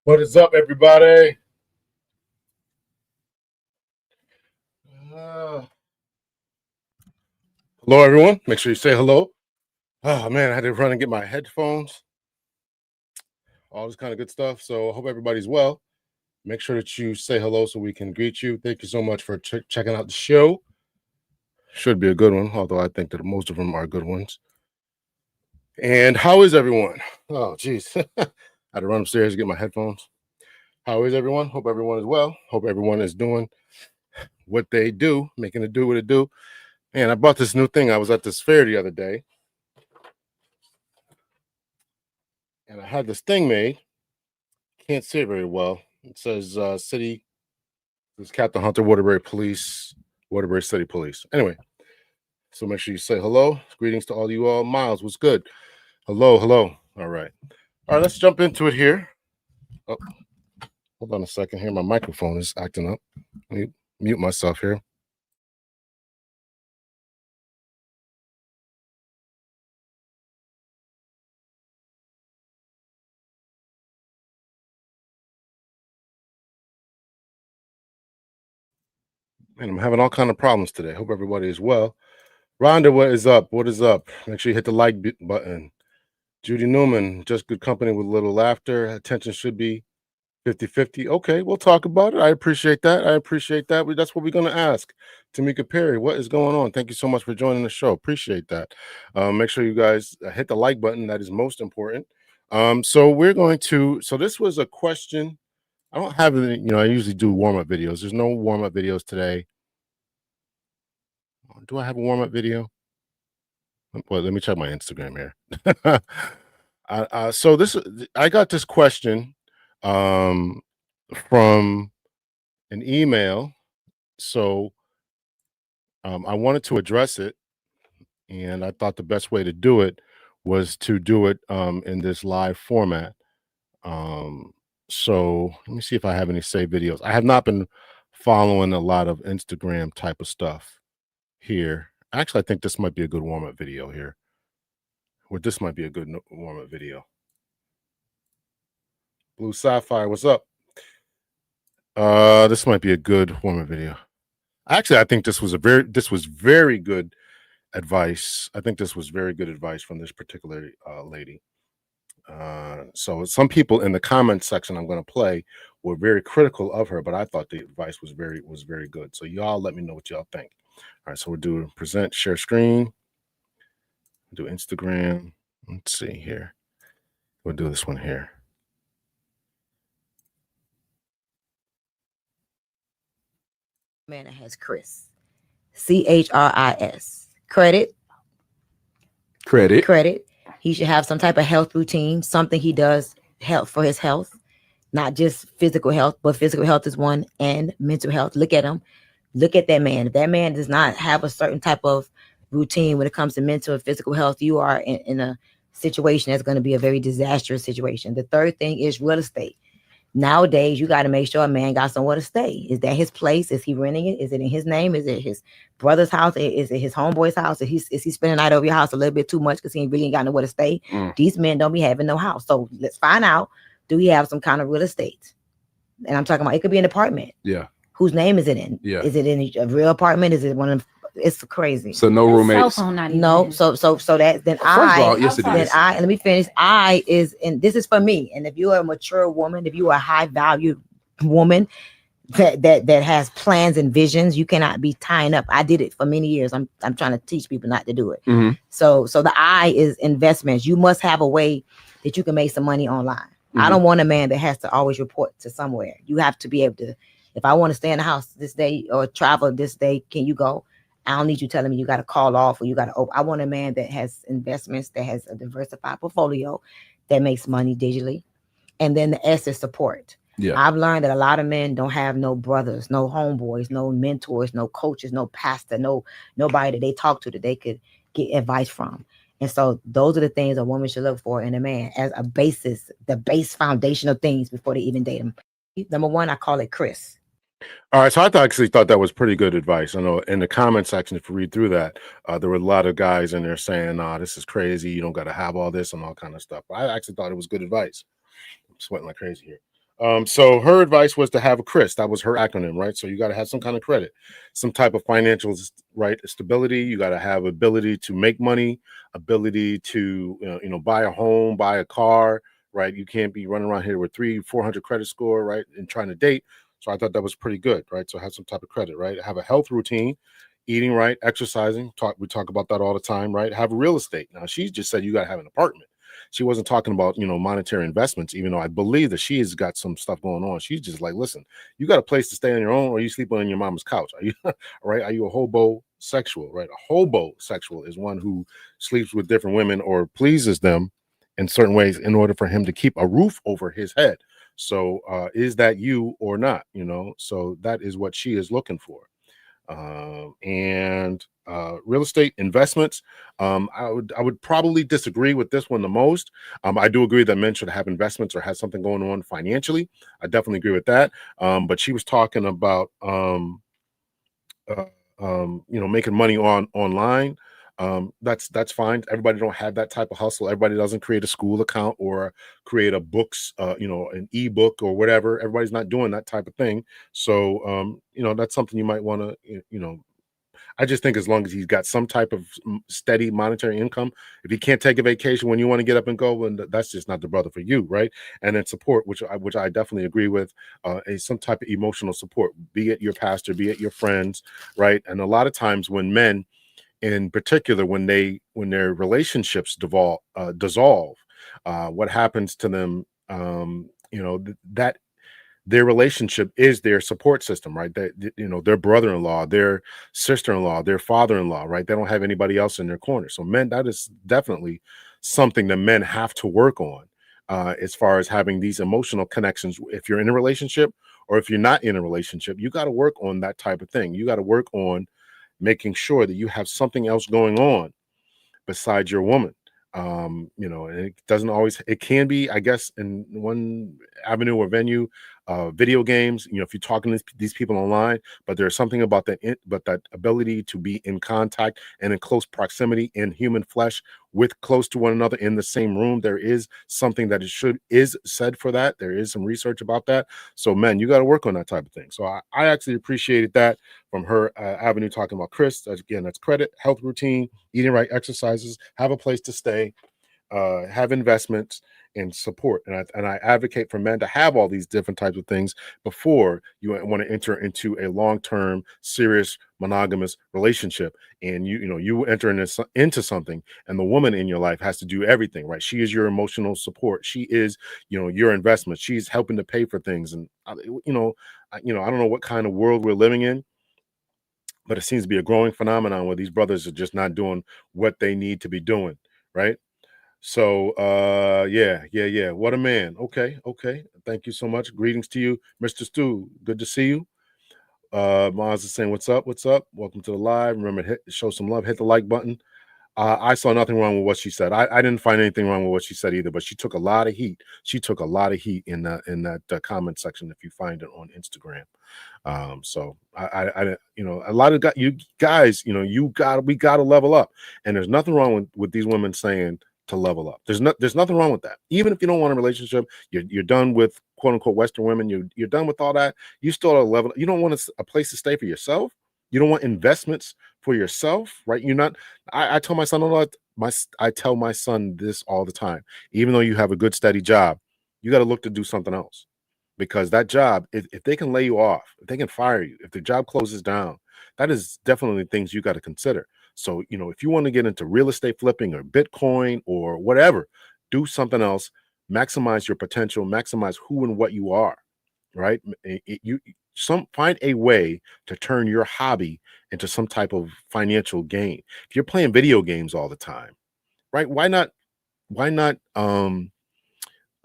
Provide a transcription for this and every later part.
What is up, everybody? Uh, Hello, everyone. Make sure you say hello. Oh, man, I had to run and get my headphones, all this kind of good stuff. So I hope everybody's well. Make sure that you say hello so we can greet you. Thank you so much for checking out the show. Should be a good one, although I think that most of them are good ones. And how is everyone? Oh, geez. I had to run upstairs to get my headphones. How is everyone? Hope everyone is well. Hope everyone is doing what they do, making it do what it do. And I bought this new thing. I was at this fair the other day, and I had this thing made. Can't see it very well. It says City. This is Captain Hunter, Waterbury Police, Waterbury City Police. Anyway, so make sure you say hello. Greetings to all you all. Miles, what's good? Hello, hello. All right. All right, let's jump into it here. Oh, hold on a second here. My microphone is acting up. Let me mute myself here. And I'm having all kind of problems today. Hope everybody is well. Rhonda, what is up? What is up? Make sure you hit the like button. Judy Newman, just good company with a little laughter. Attention should be 50-50. Okay, we'll talk about it. I appreciate that. I appreciate that. That's what we're going to ask. Tamika Perry, what is going on? Thank you so much for joining the show. Appreciate that. Make sure you guys hit the like button. That is most important. So we're going to, so this was a question. I don't have any, I usually do warm-up videos. There's no warm-up videos today. Do I have a warm-up video? Well, let me check my Instagram here. So I got this question from an email. So I wanted to address it, and I thought the best way to do it was to do it in this live format. So let me see if I have any saved videos. I have not been following a lot of Instagram type of stuff here. Actually, I think this might be a good warm-up video here. Or this might be a good warm-up video. Blue Sapphire, what's up? This might be a good warm-up video. Actually, I think this was very good advice. I think this was very good advice from this particular lady. So some people in the comment section I'm going to play were very critical of her, but I thought the advice was very good. So y'all let me know what y'all think. All right, so we'll do present, share screen, do Instagram. Let's see here. We'll do this one here. Man that has Chris. CHRIS. Credit. Credit. Credit. He should have some type of health routine, something he does help for his health, not just physical health, but physical health is one and mental health. Look at him. Look at that man. If that man does not have a certain type of routine when it comes to mental and physical health, you are in a situation that's going to be a very disastrous situation. The third thing is real estate. Nowadays, you got to make sure a man got somewhere to stay. Is that his place? Is he renting it? Is it in his name? Is it his brother's house? Is it his homeboy's house? Is he spending the night over your house a little bit too much because he really ain't got nowhere to stay? These men don't be having no house. So let's find out, do he have some kind of real estate? And I'm talking about, it could be an apartment. Yeah. Whose name is it in? Yeah. Is it in a real apartment? Is it one of, it's crazy. So no roommates. No, so that then First of all, yes, it then is. let me finish. I is, and this is for me. And if you're a mature woman, if you are a high value woman that has plans and visions, you cannot be tying up. I did it for many years. I'm trying to teach people not to do it. Mhm. So the I is investments. You must have a way that you can make some money online. I don't want a man that has to always report to somewhere. You have to be able to, if I want to stay in the house this day or travel this day, can you go? I don't need you telling me you got to call off or you got to open. I want a man that has investments, that has a diversified portfolio, that makes money digitally. And then the S is support. Yeah. I've learned that a lot of men don't have no brothers, no homeboys, no mentors, no coaches, no pastor, nobody that they talk to that they could get advice from. And so those are the things a woman should look for in a man as a basis, the base foundational things before they even date him. Number one, I call it Chris. All right, so actually thought that was pretty good advice. I know in the comment section, if you read through that, there were a lot of guys in there saying, "Nah, this is crazy. You don't got to have all this and all kind of stuff." But I actually thought it was good advice. I'm sweating like crazy here. So her advice was to have a Chris. That was her acronym, right? So you got to have some kind of credit, some type of financial right stability. You got to have ability to make money, ability to buy a home, buy a car, right? You can't be running around here with 300-400 credit score, right, and trying to date. So I thought that was pretty good, right? So have some type of credit, right? Have a health routine, eating right, exercising. We talk about that all the time, right? Have real estate. Now she just said you got to have an apartment. She wasn't talking about monetary investments, even though I believe that she has got some stuff going on. She's just like, listen, you got a place to stay on your own, or you sleep on your mama's couch. Are you right? Are you a hobo sexual? Right? A hobo sexual is one who sleeps with different women or pleases them in certain ways in order for him to keep a roof over his head. So is that you or not? So that is what she is looking for. And real estate investments. I would probably disagree with this one the most. I do agree that men should have investments or have something going on financially. I definitely agree with that. But she was talking about uh, making money online. That's fine. Everybody don't have that type of hustle. Everybody doesn't create a school account or create a books, an ebook or whatever. Everybody's not doing that type of thing. So that's something you might want to I just think as long as he's got some type of steady monetary income, if he can't take a vacation when you want to get up and go, then that's just not the brother for you, right? And then support, which I definitely agree with, some type of emotional support, be it your pastor, be it your friends, right? And a lot of times when men, in particular, when their relationships dissolve, what happens to them? That their relationship is their support system, right? That their brother-in-law, their sister-in-law, their father-in-law, right? They don't have anybody else in their corner. So men, that is definitely something that men have to work on, as far as having these emotional connections. If you're in a relationship or if you're not in a relationship, you got to work on that type of thing. You got to work on making sure that you have something else going on besides your woman. And it doesn't always, it can be, I guess, in one avenue or venue, video games, if you're talking to these people online, but there's something about that ability to be in contact and in close proximity in human flesh with close to one another in the same room. There is something that is said for that. There is some research about that. So men, you got to work on that type of thing. So I actually appreciated that from her avenue, talking about Chris. Again, that's credit, health routine, eating right, exercises, have a place to stay, have investments and support. And I advocate for men to have all these different types of things before you want to enter into a long-term, serious, monogamous relationship. And you enter into something, and the woman in your life has to do everything, right? She is your emotional support. She is, your investment. She's helping to pay for things. And I don't know what kind of world we're living in, but it seems to be a growing phenomenon where these brothers are just not doing what they need to be doing, right? So yeah. What a man. Okay. Thank you so much. Greetings to you, Mr. Stu. Good to see you. Maz is saying, what's up? Welcome to the live. Remember, show some love, hit the like button. I saw nothing wrong with what she said. I didn't find anything wrong with what she said either, but she took a lot of heat. She took a lot of heat in that comment section if you find it on Instagram. So I a lot of you guys, we gotta level up, and there's nothing wrong with these women saying to level up. There's nothing wrong with that. Even if you don't want a relationship, you're done with quote unquote Western women. You're done with all that. You still a level. You don't want a place to stay for yourself. You don't want investments for yourself, right? You're not. I tell my son a lot. I tell my son this all the time. Even though you have a good steady job, you got to look to do something else, because that job, if they can lay you off, if they can fire you, if the job closes down, that is definitely things you got to consider. So, if you want to get into real estate flipping or Bitcoin or whatever, do something else, maximize your potential, maximize who and what you are, right? Find a way to turn your hobby into some type of financial gain. If you're playing video games all the time, right? Why not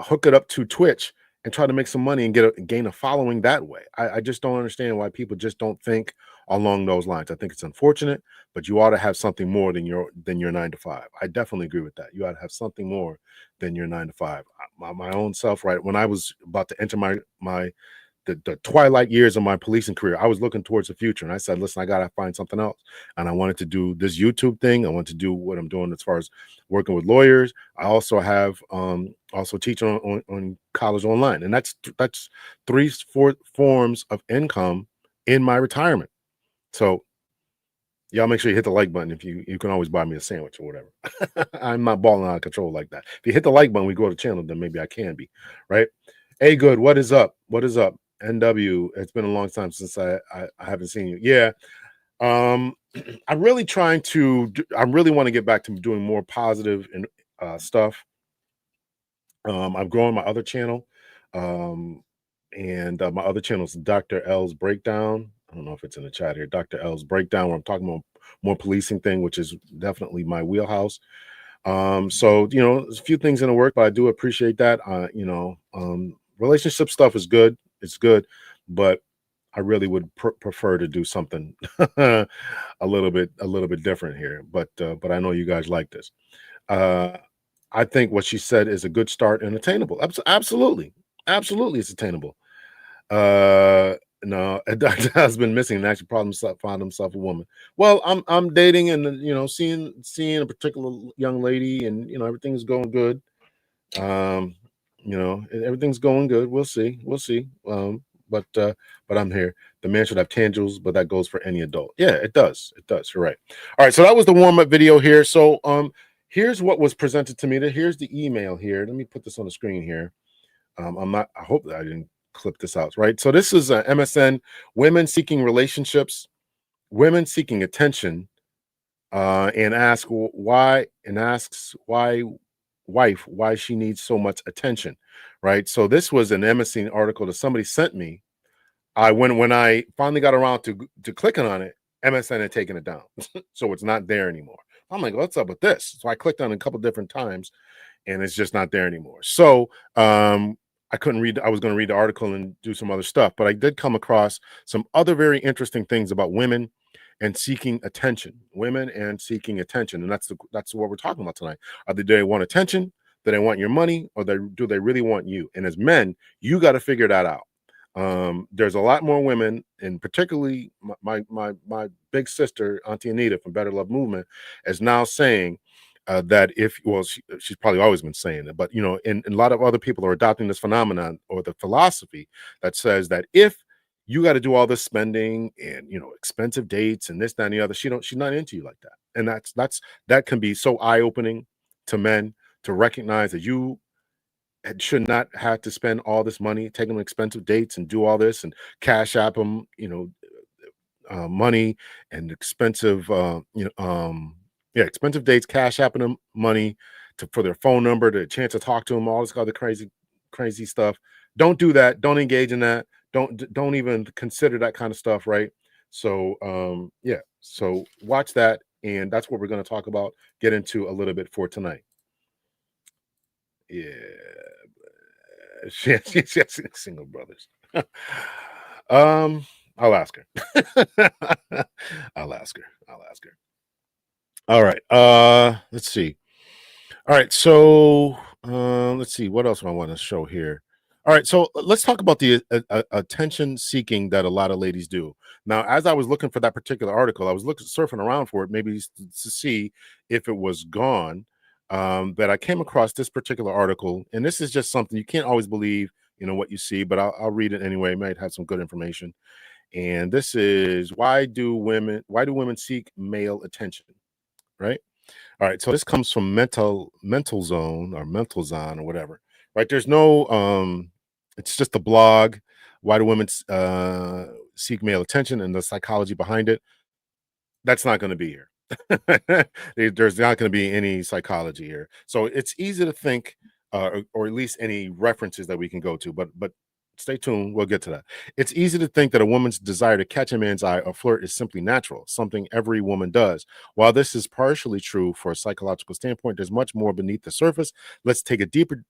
hook it up to Twitch and try to make some money and gain a following that way? I just don't understand why people just don't think along those lines. I think it's unfortunate, but you ought to have something more than your 9 to 5. I definitely agree with that. You ought to have something more than your 9 to 5. My own self, right when I was about to enter the twilight years of my policing career, I was looking towards the future, and I said, listen, I gotta find something else. And I wanted to do this YouTube thing. I wanted to do what I'm doing as far as working with lawyers. I also have also teach on college online, and that's 3-4 forms of income in my retirement. So y'all make sure you hit the like button. If you can always buy me a sandwich or whatever. I'm not balling out of control like that. If you hit the like button, we go to the channel, then maybe I can be, right? Hey, good. What is up? NW, it's been a long time since I haven't seen you. Yeah. I'm really trying to I really want to get back to doing more positive and stuff. I'm growing my other channel. And my other channel is Dr. L's Breakdown. I don't know if it's in the chat here. Dr. L's Breakdown, where I'm talking about more policing thing, which is definitely my wheelhouse. So there's a few things in the work, but I do appreciate that. Relationship stuff is good. It's good, but I really would prefer to do something a little bit different here. But I know you guys like this. I think what she said is a good start and attainable. Absolutely, it's attainable. No, Dr. has been missing and actually found himself a woman. Well, I'm dating and seeing a particular young lady, and everything's going good. Everything's going good. We'll see. But I'm here. The man should have tangibles, but that goes for any adult. Yeah, it does. You're right. All right. So that was the warm-up video here. So here's what was presented to me. Here's the email here. Let me put this on the screen here. I hope that I didn't clip this out, right? So this is MSN, women seeking relationships, women seeking attention, and asks why she needs so much attention, right? So this was an MSN article that somebody sent me. When I finally got around to clicking on it, MSN had taken it down. So it's not there anymore. I'm like, what's up with this? So I clicked on it a couple different times, and it's just not there anymore. So I couldn't read. I was going to read the article and do some other stuff, but I did come across some other very interesting things about women and seeking attention. Women and seeking attention, and that's what we're talking about tonight. Do they want attention? Do they want your money, or do they really want you? And as men, you got to figure that out. There's a lot more women, and particularly my big sister, Auntie Anita from Better Love Movement, is now saying that she's probably always been saying it, but and a lot of other people are adopting this phenomenon or the philosophy that says that if you got to do all this spending and expensive dates and this, that, and the other, she's not into you like that. And that can be so eye-opening to men to recognize that you should not have to spend all this money, take them expensive dates and do all this and cash app them, money and expensive, expensive dates, cash apping them money for their phone number, the chance to talk to them, all this other crazy stuff. Don't do that. Don't engage in that. Don't even consider that kind of stuff, right? So yeah, so watch that, and that's what we're going to talk about, get into a little bit for tonight. Yeah. Yes, single brothers. I'll ask her. I'll ask her. I'll ask her. All right. Let's see. All right. So let's see. What else do I want to show here? All right. So let's talk about the attention seeking that a lot of ladies do. Now, as I was looking for that particular article, I was looking surfing around for it, maybe to see if it was gone. But I came across this particular article, and this is just something you can't always believe, what you see, but I'll read it anyway. It might have some good information. And this is why do women seek male attention? Right. All right. So this comes from mental zone or mental zone or whatever. Right. There's no it's just a blog. Why do women seek male attention and the psychology behind it? That's not going to be here. There's not going to be any psychology here. So it's easy to think, or at least any references that we can go to. But stay tuned. We'll get to that. It's easy to think that a woman's desire to catch a man's eye or flirt is simply natural, something every woman does. While this is partially true for a psychological standpoint, there's much more beneath the surface. Let's take a deeper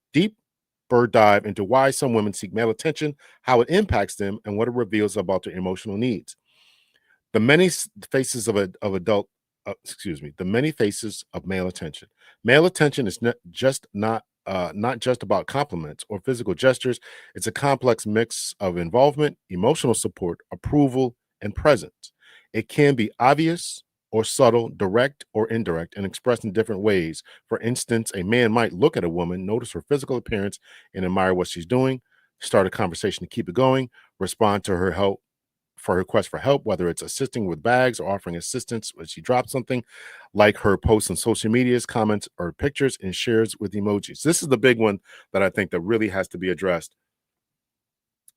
dive into why some women seek male attention, how it impacts them, and what it reveals about their emotional needs. The many faces the many faces of male attention. Male attention is not just about compliments or physical gestures. It's a complex mix of involvement, emotional support, approval, and presence. It can be obvious or subtle, direct or indirect, and expressed in different ways. For instance, a man might look at a woman, notice her physical appearance, and admire what she's doing, start a conversation to keep it going, respond to her help for her request for help, whether it's assisting with bags or offering assistance when she drops something, like her posts on social medias, comments, or pictures, and shares with emojis. This is the big one that I think that really has to be addressed.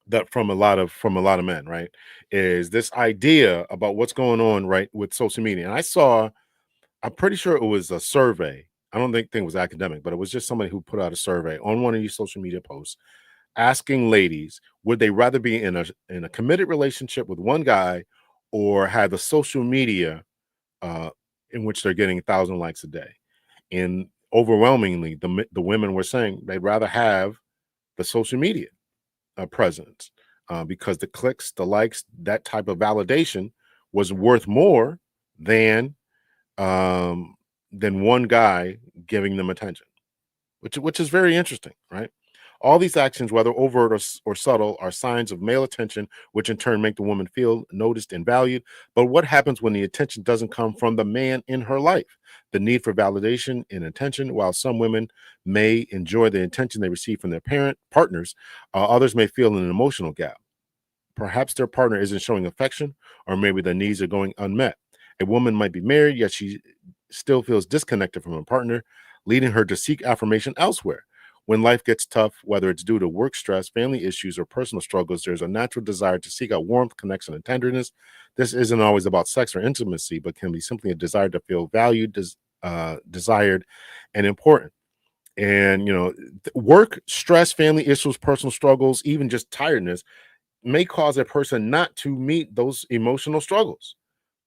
That from a lot of men, right? Is this idea about what's going on right with social media? And I'm pretty sure it was a survey. I don't think it was academic, but it was just somebody who put out a survey on one of these social media posts asking ladies, would they rather be in a committed relationship with one guy or have the social media uh, in which they're getting 1,000 likes a day? And overwhelmingly, the women were saying they'd rather have the social media presence because the clicks, the likes, that type of validation was worth more than um, one guy giving them attention, which is very interesting, right? All these actions, whether overt or subtle, are signs of male attention, which in turn make the woman feel noticed and valued. But what happens when the attention doesn't come from the man in her life? The need for validation and attention. While some women may enjoy the attention they receive from their partners, others may feel an emotional gap. Perhaps their partner isn't showing affection, or maybe their needs are going unmet. A woman might be married, yet she still feels disconnected from her partner, leading her to seek affirmation elsewhere. When life gets tough, whether it's due to work stress, family issues, or personal struggles, there's a natural desire to seek out warmth, connection, and tenderness. This isn't always about sex or intimacy, but can be simply a desire to feel valued, desired, and important. And, work, stress, family issues, personal struggles, even just tiredness may cause a person not to meet those emotional struggles,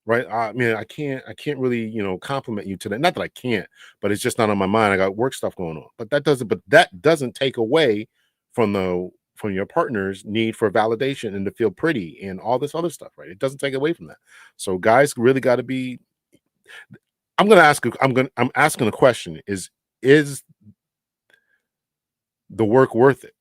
right? I mean, I can't really, compliment you today. Not that I can't, but it's just not on my mind. I got work stuff going on. But that doesn't take away from your partner's need for validation and to feel pretty and all this other stuff, right? It doesn't take away from that. So guys really got to be. I'm asking a question: Is the work worth it?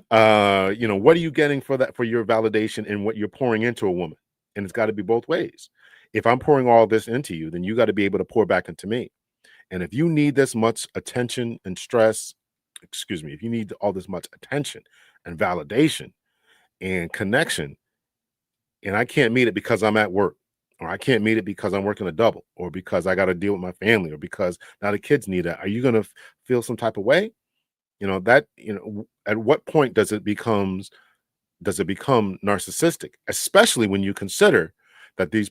What are you getting for that, for your validation and what you're pouring into a woman? And it's got to be both ways. If I'm pouring all this into you, then you got to be able to pour back into me. And if you need this much attention and stress, excuse me, if you need all this much attention and validation and connection, and I can't meet it because I'm at work, or I can't meet it because I'm working a double, or because I got to deal with my family, or because now the kids need it, are you going to feel some type of way? At what point does it become narcissistic, especially when you consider that these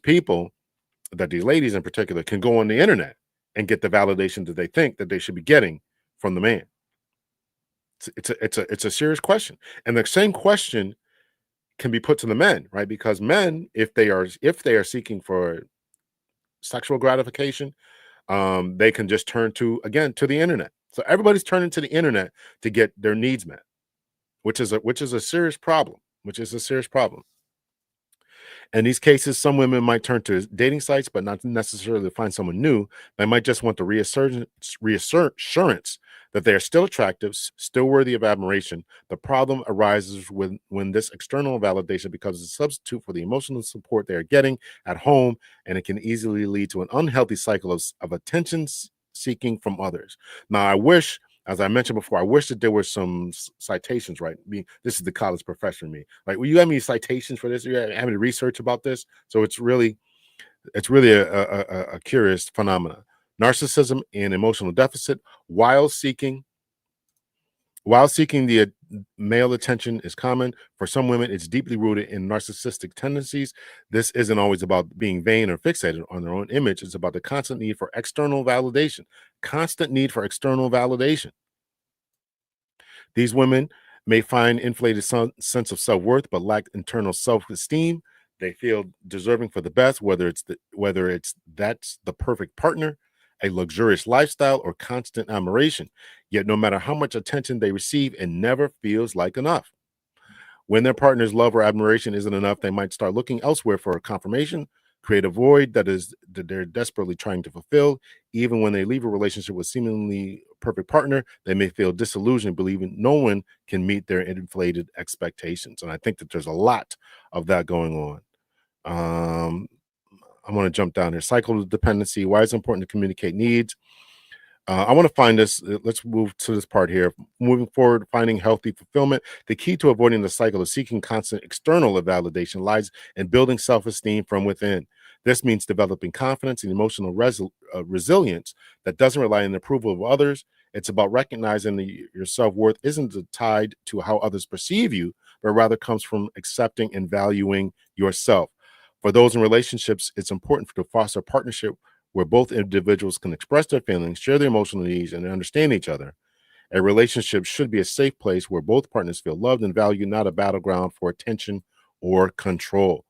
ladies in particular can go on the internet and get the validation that they think that they should be getting from the man. It's a serious question, and the same question can be put to the men, right? Because men, if they are seeking for sexual gratification, they can just turn to the internet. So everybody's turning to the internet to get their needs met, which is a serious problem. Which is a serious problem. In these cases, some women might turn to dating sites, but not necessarily find someone new. They might just want the reassurance that they are still attractive, still worthy of admiration. The problem arises when this external validation becomes a substitute for the emotional support they are getting at home, and it can easily lead to an unhealthy cycle of attention seeking from others. Now, I wish, as I mentioned before, I wish that there were some citations, right? This is the college professor in me. Like, will you have any citations for this? You have any research about this? So it's really a curious phenomenon. Narcissism and emotional deficit while seeking the male attention is common. For some women, it's deeply rooted in narcissistic tendencies. This isn't always about being vain or fixated on their own image. It's about the constant need for external validation. Constant need for external validation. These women may find inflated sense of self-worth, but lack internal self-esteem. They feel deserving for the best, whether it's that's the perfect partner, a luxurious lifestyle, or constant admiration. Yet, no matter how much attention they receive, it never feels like enough. When their partner's love or admiration isn't enough, they might start looking elsewhere for a confirmation, create a void that they're desperately trying to fulfill. Even when they leave a relationship with seemingly perfect partner, they may feel disillusioned, believing no one can meet their inflated expectations. And I think that there's a lot of that going on. I want to jump down here. Cycle of dependency. Why is it important to communicate needs? I want to find this. Let's move to this part here. Moving forward, finding healthy fulfillment. The key to avoiding the cycle of seeking constant external validation lies in building self-esteem from within. This means developing confidence and emotional resilience that doesn't rely on the approval of others. It's about recognizing that your self-worth isn't tied to how others perceive you, but rather comes from accepting and valuing yourself. For those in relationships, it's important to foster a partnership where both individuals can express their feelings, share their emotional needs, and understand each other. A relationship should be a safe place where both partners feel loved and valued, not a battleground for attention or control.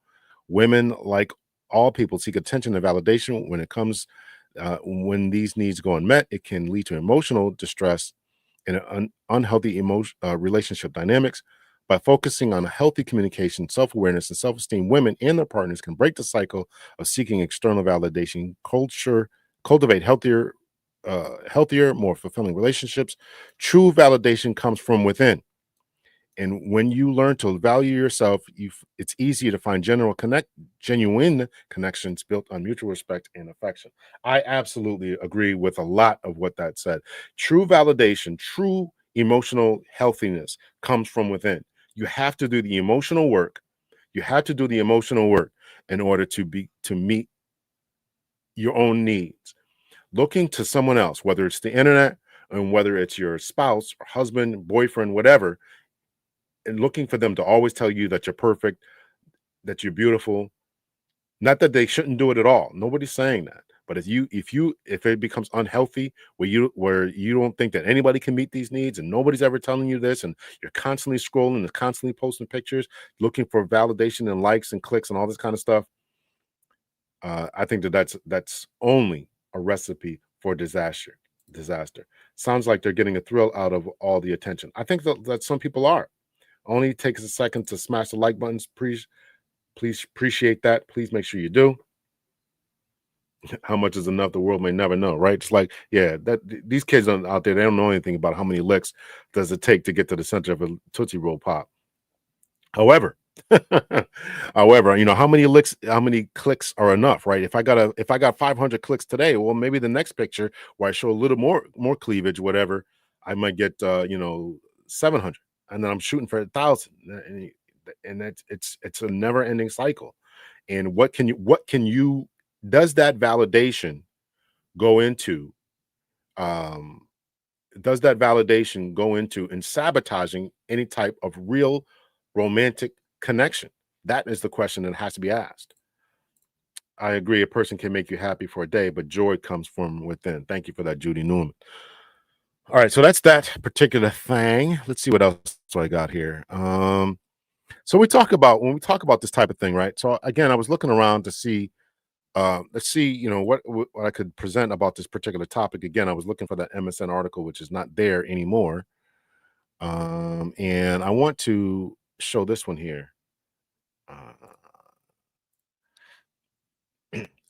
Women, like all people, seek attention and validation. When these needs go unmet, it can lead to emotional distress and unhealthy relationship dynamics. By focusing on healthy communication, self-awareness, and self-esteem, women and their partners can break the cycle of seeking external validation, cultivate healthier, more fulfilling relationships. True validation comes from within. And when you learn to value yourself, it's easier to find genuine connections built on mutual respect and affection. I absolutely agree with a lot of what that said. True validation, true emotional healthiness comes from within. You have to do the emotional work. You have to do the emotional work in order to meet your own needs. Looking to someone else, whether it's the internet and whether it's your spouse or husband, boyfriend, whatever, and looking for them to always tell you that you're perfect, that you're beautiful. Not that they shouldn't do it at all. Nobody's saying that. But if it becomes unhealthy where you don't think that anybody can meet these needs and nobody's ever telling you this, and you're constantly scrolling and constantly posting pictures, looking for validation and likes and clicks and all this kind of stuff, I think that's only a recipe for disaster. Sounds like they're getting a thrill out of all the attention. I think that some people are. Only takes a second to smash the like buttons. Please appreciate that. Please make sure you do. How much is enough? The world may never know, right? It's like, yeah, these kids out there, they don't know anything about how many licks does it take to get to the center of a Tootsie Roll Pop. However, how many clicks are enough, right? If I got 500 clicks today, well, maybe the next picture where I show a little more cleavage, whatever, I might get 700, and then I'm shooting for 1,000, and it's a never ending cycle. And what can you does that validation go into? Does that validation go into in sabotaging any type of real romantic connection? That is the question that has to be asked. I agree. A person can make you happy for a day, but joy comes from within. Thank you for that, Judy Newman. All right, so that's that particular thing. Let's see what else I got here. So when we talk about this type of thing, right? So again, I was looking around to see, let's see, what I could present about this particular topic. Again, I was looking for that MSN article, which is not there anymore. And I want to show this one here. Uh,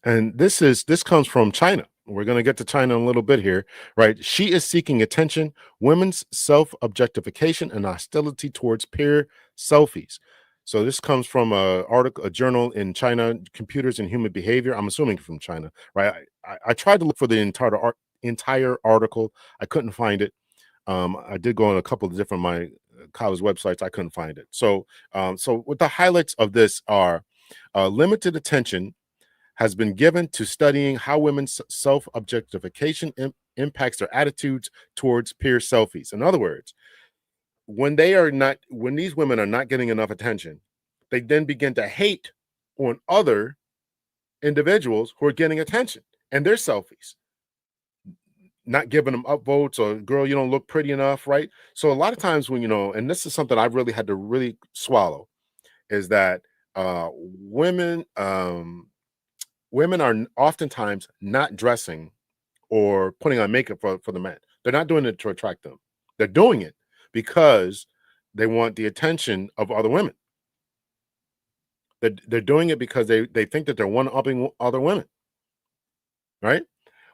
and this comes from China. We're going to get to China in a little bit here, right? She is seeking attention, women's self-objectification and hostility towards peer selfies. So this comes from a journal in China, Computers and Human Behavior. I'm assuming from China, right? I tried to look for the entire article. I couldn't find it. I did go on a couple of different my college websites. I couldn't find it. So what the highlights of this are: limited attention has been given to studying how women's self-objectification impacts their attitudes towards peer selfies. In other words, when these women are not getting enough attention, they then begin to hate on other individuals who are getting attention and their selfies, not giving them upvotes, or girl, you don't look pretty enough, right? So a lot of times when, and this is something I've really had to really swallow, is that women are oftentimes not dressing or putting on makeup for the men. They're not doing it to attract them. They're doing it because they want the attention of other women. They're doing it because they think that they're one-upping other women, right?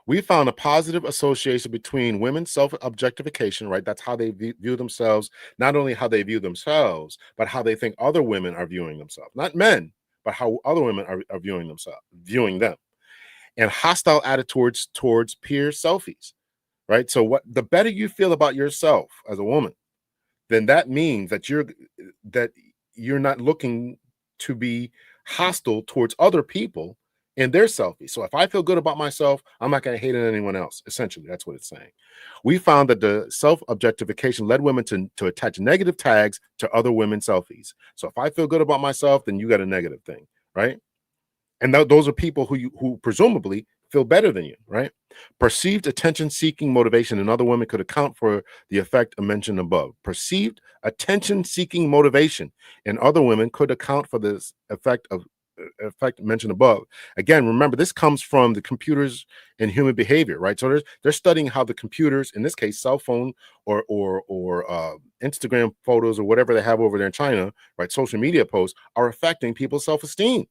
We found a positive association between women's self-objectification, right? That's how they view themselves, not only how they view themselves, but how they think other women are viewing themselves. Not men, but how other women are viewing them. And hostile attitudes towards peer selfies, right? So the better you feel about yourself as a woman, then that means that you're not looking to be hostile towards other people and their selfies. So if I feel good about myself, I'm not going to hate on anyone else. Essentially, that's what it's saying. We found that the self-objectification led women to attach negative tags to other women's selfies. So if I feel good about myself, then you got a negative thing, right? And those are people who presumably feel better than you, right? Perceived attention-seeking motivation in other women could account for the effect I mentioned above. Perceived attention-seeking motivation in other women could account for this effect mentioned above. Again, remember, this comes from the Computers and Human Behavior, right? So they're studying how the computers, in this case, cell phone or Instagram photos or whatever they have over there in China, right? Social media posts are affecting people's self-esteem.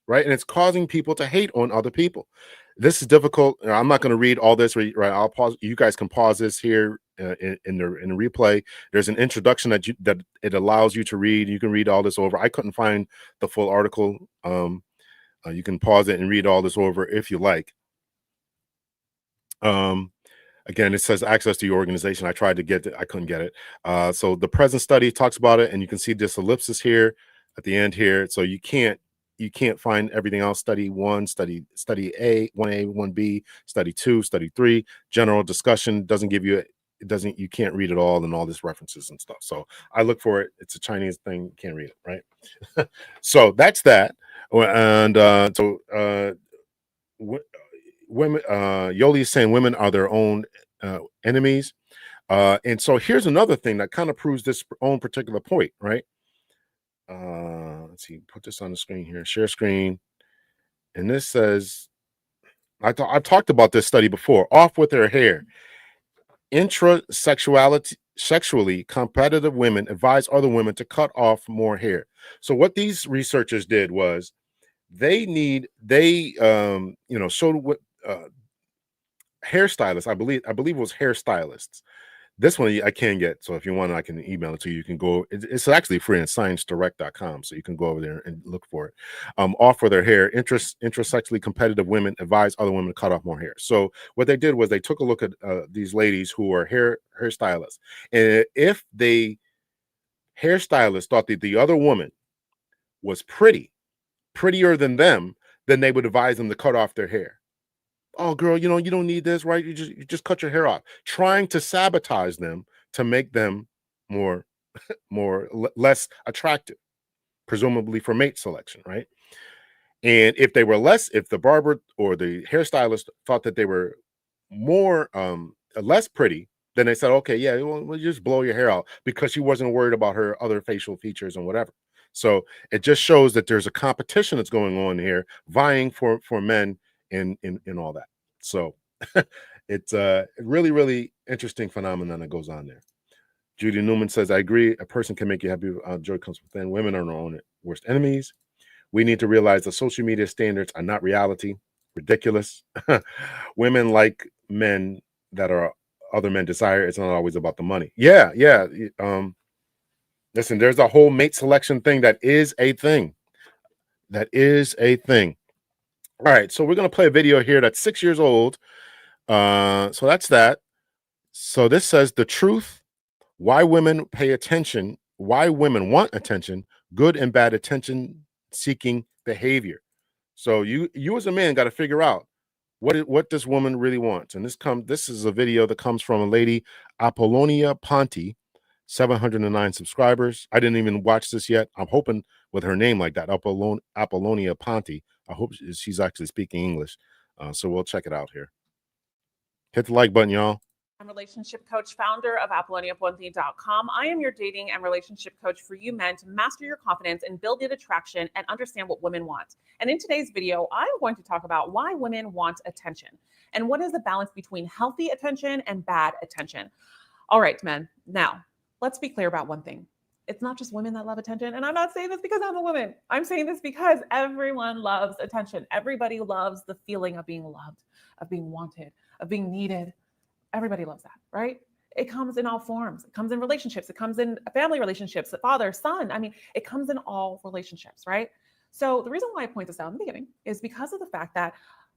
Right. And it's causing people to hate on other people. This is difficult. I'm not going to read all this. Right. I'll pause. You guys can pause this here in the replay. There's an introduction that it allows you to read. You can read all this over. I couldn't find the full article. You can pause it and read all this over if you like. Again, it says access to your organization. I tried to get it. I couldn't get it. So the present study talks about it, and you can see this ellipsis here at the end here. So you can't find everything else. Study 1, study A, 1A, 1B, study 2, study 3. General discussion doesn't give you you can't read it all and all this references and stuff. So I look for it. It's a Chinese thing. You can't read it, right? So that's that. And women, Yoli is saying women are their own enemies. And so here's another thing that kind of proves this own particular point, right? Let's see, put this on the screen here, share screen. And this says, I've talked about this study before. Off with their hair. Sexually competitive women advise other women to cut off more hair. So what these researchers did was they showed what hairstylists, I believe it was hairstylists. This one I can get, so if you want, I can email it to you. You can go. It's actually free on ScienceDirect.com, so you can go over there and look for it. Offer their hair. Intersexually competitive women advise other women to cut off more hair. So what they did was they took a look at these ladies who are hairstylists, and if hairstylists thought that the other woman was prettier than them, then they would advise them to cut off their hair. Oh, girl, you don't need this, right? You just cut your hair off, trying to sabotage them to make them less attractive, presumably for mate selection, right? And if the barber or the hairstylist thought that they were less pretty, Then they said, okay, yeah, we'll just blow your hair out, because she wasn't worried about her other facial features and whatever. So it just shows that there's a competition that's going on here, vying for men in all that. So it's a really, really interesting phenomenon that goes on there. Judy Newman says, I agree. A person can make you happy. Joy comes within. Women are their own worst enemies. We need to realize that social media standards are not reality. Ridiculous. Women like men that are other men desire. It's not always about the money. Yeah. Listen, there's a whole mate selection thing that is a thing. That is a thing. All right. So we're going to play a video here that's 6 years old. So that's that. So this says the truth. Why women pay attention, why women want attention, good and bad attention seeking behavior. So you as a man got to figure out what this woman really wants. And this is a video that comes from a lady, Apollonia Ponti, 709 subscribers. I didn't even watch this yet. I'm hoping with her name like that, Apollonia Ponti, I hope she's actually speaking English. So we'll check it out here. Hit the like button, y'all. I'm relationship coach, founder of ApolloniaPonti.com. I am your dating and relationship coach for you men to master your confidence and build in attraction and understand what women want. And in today's video, I'm going to talk about why women want attention and what is the balance between healthy attention and bad attention. All right, men. Now, let's be clear about one thing. It's not just women that love attention. And I'm not saying this because I'm a woman. I'm saying this because everyone loves attention. Everybody loves the feeling of being loved, of being wanted, of being needed. Everybody loves that, right? It comes in all forms. It comes in relationships. It comes in family relationships, father, son. I mean, it comes in all relationships, right? So the reason why I point this out in the beginning is because of the fact that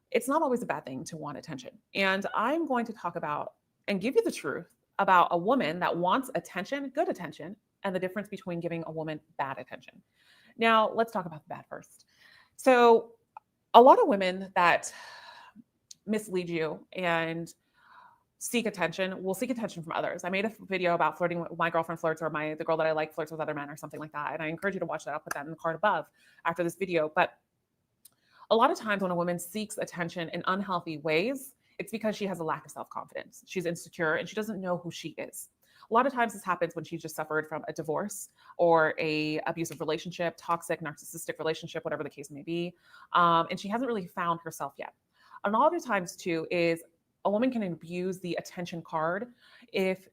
it's not always a bad thing to want attention. And I'm going to talk about and give you the truth about a woman that wants attention, good attention, and the difference between giving a woman bad attention. Now, let's talk about the bad first. So a lot of women that mislead you and seek attention will seek attention from others. I made a video about flirting with my girlfriend flirts, or the girl that I like flirts with other men, or something like that. And I encourage you to watch that. I'll put that in the card above after this video. But a lot of times when a woman seeks attention in unhealthy ways, it's because she has a lack of self-confidence. She's insecure and she doesn't know who she is. A lot of times this happens when she just suffered from a divorce or a abusive relationship, toxic, narcissistic relationship, whatever the case may be. And she hasn't really found herself yet. And a lot of times too is a woman can abuse the attention card if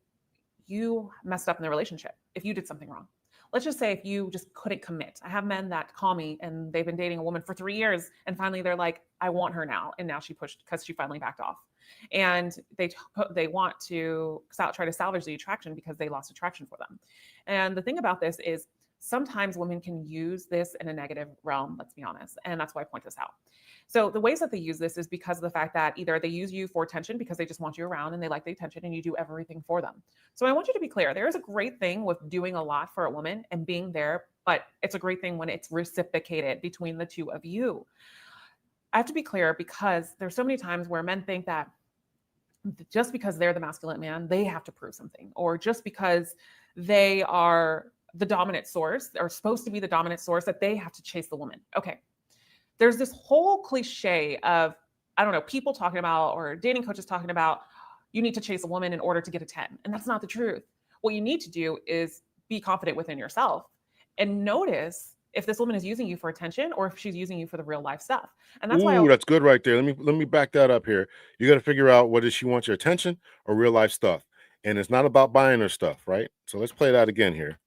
you messed up in the relationship, if you did something wrong. Let's just say if you just couldn't commit. I have men that call me and they've been dating a woman for 3 years and finally they're like, I want her now. And now she pushed because she finally backed off. And they want to try to salvage the attraction because they lost attraction for them. And the thing about this is sometimes women can use this in a negative realm, let's be honest. And that's why I point this out. So the ways that they use this is because of the fact that either they use you for attention because they just want you around and they like the attention and you do everything for them. So I want you to be clear. There is a great thing with doing a lot for a woman and being there, but it's a great thing when it's reciprocated between the two of you. I have to be clear because there's so many times where men think that just because they're the masculine man, they have to prove something, or just because they are the dominant source, or supposed to be the dominant source, that they have to chase the woman. Okay. There's this whole cliche of, I don't know, people talking about, or dating coaches talking about, you need to chase a woman in order to get a 10. And that's not the truth. What you need to do is be confident within yourself and notice if this woman is using you for attention or if she's using you for the real life stuff. And that's why that's good right there. Let me back that up here. You got to figure out, whether she wants your attention or real life stuff. And it's not about buying her stuff, right? So let's play that again here.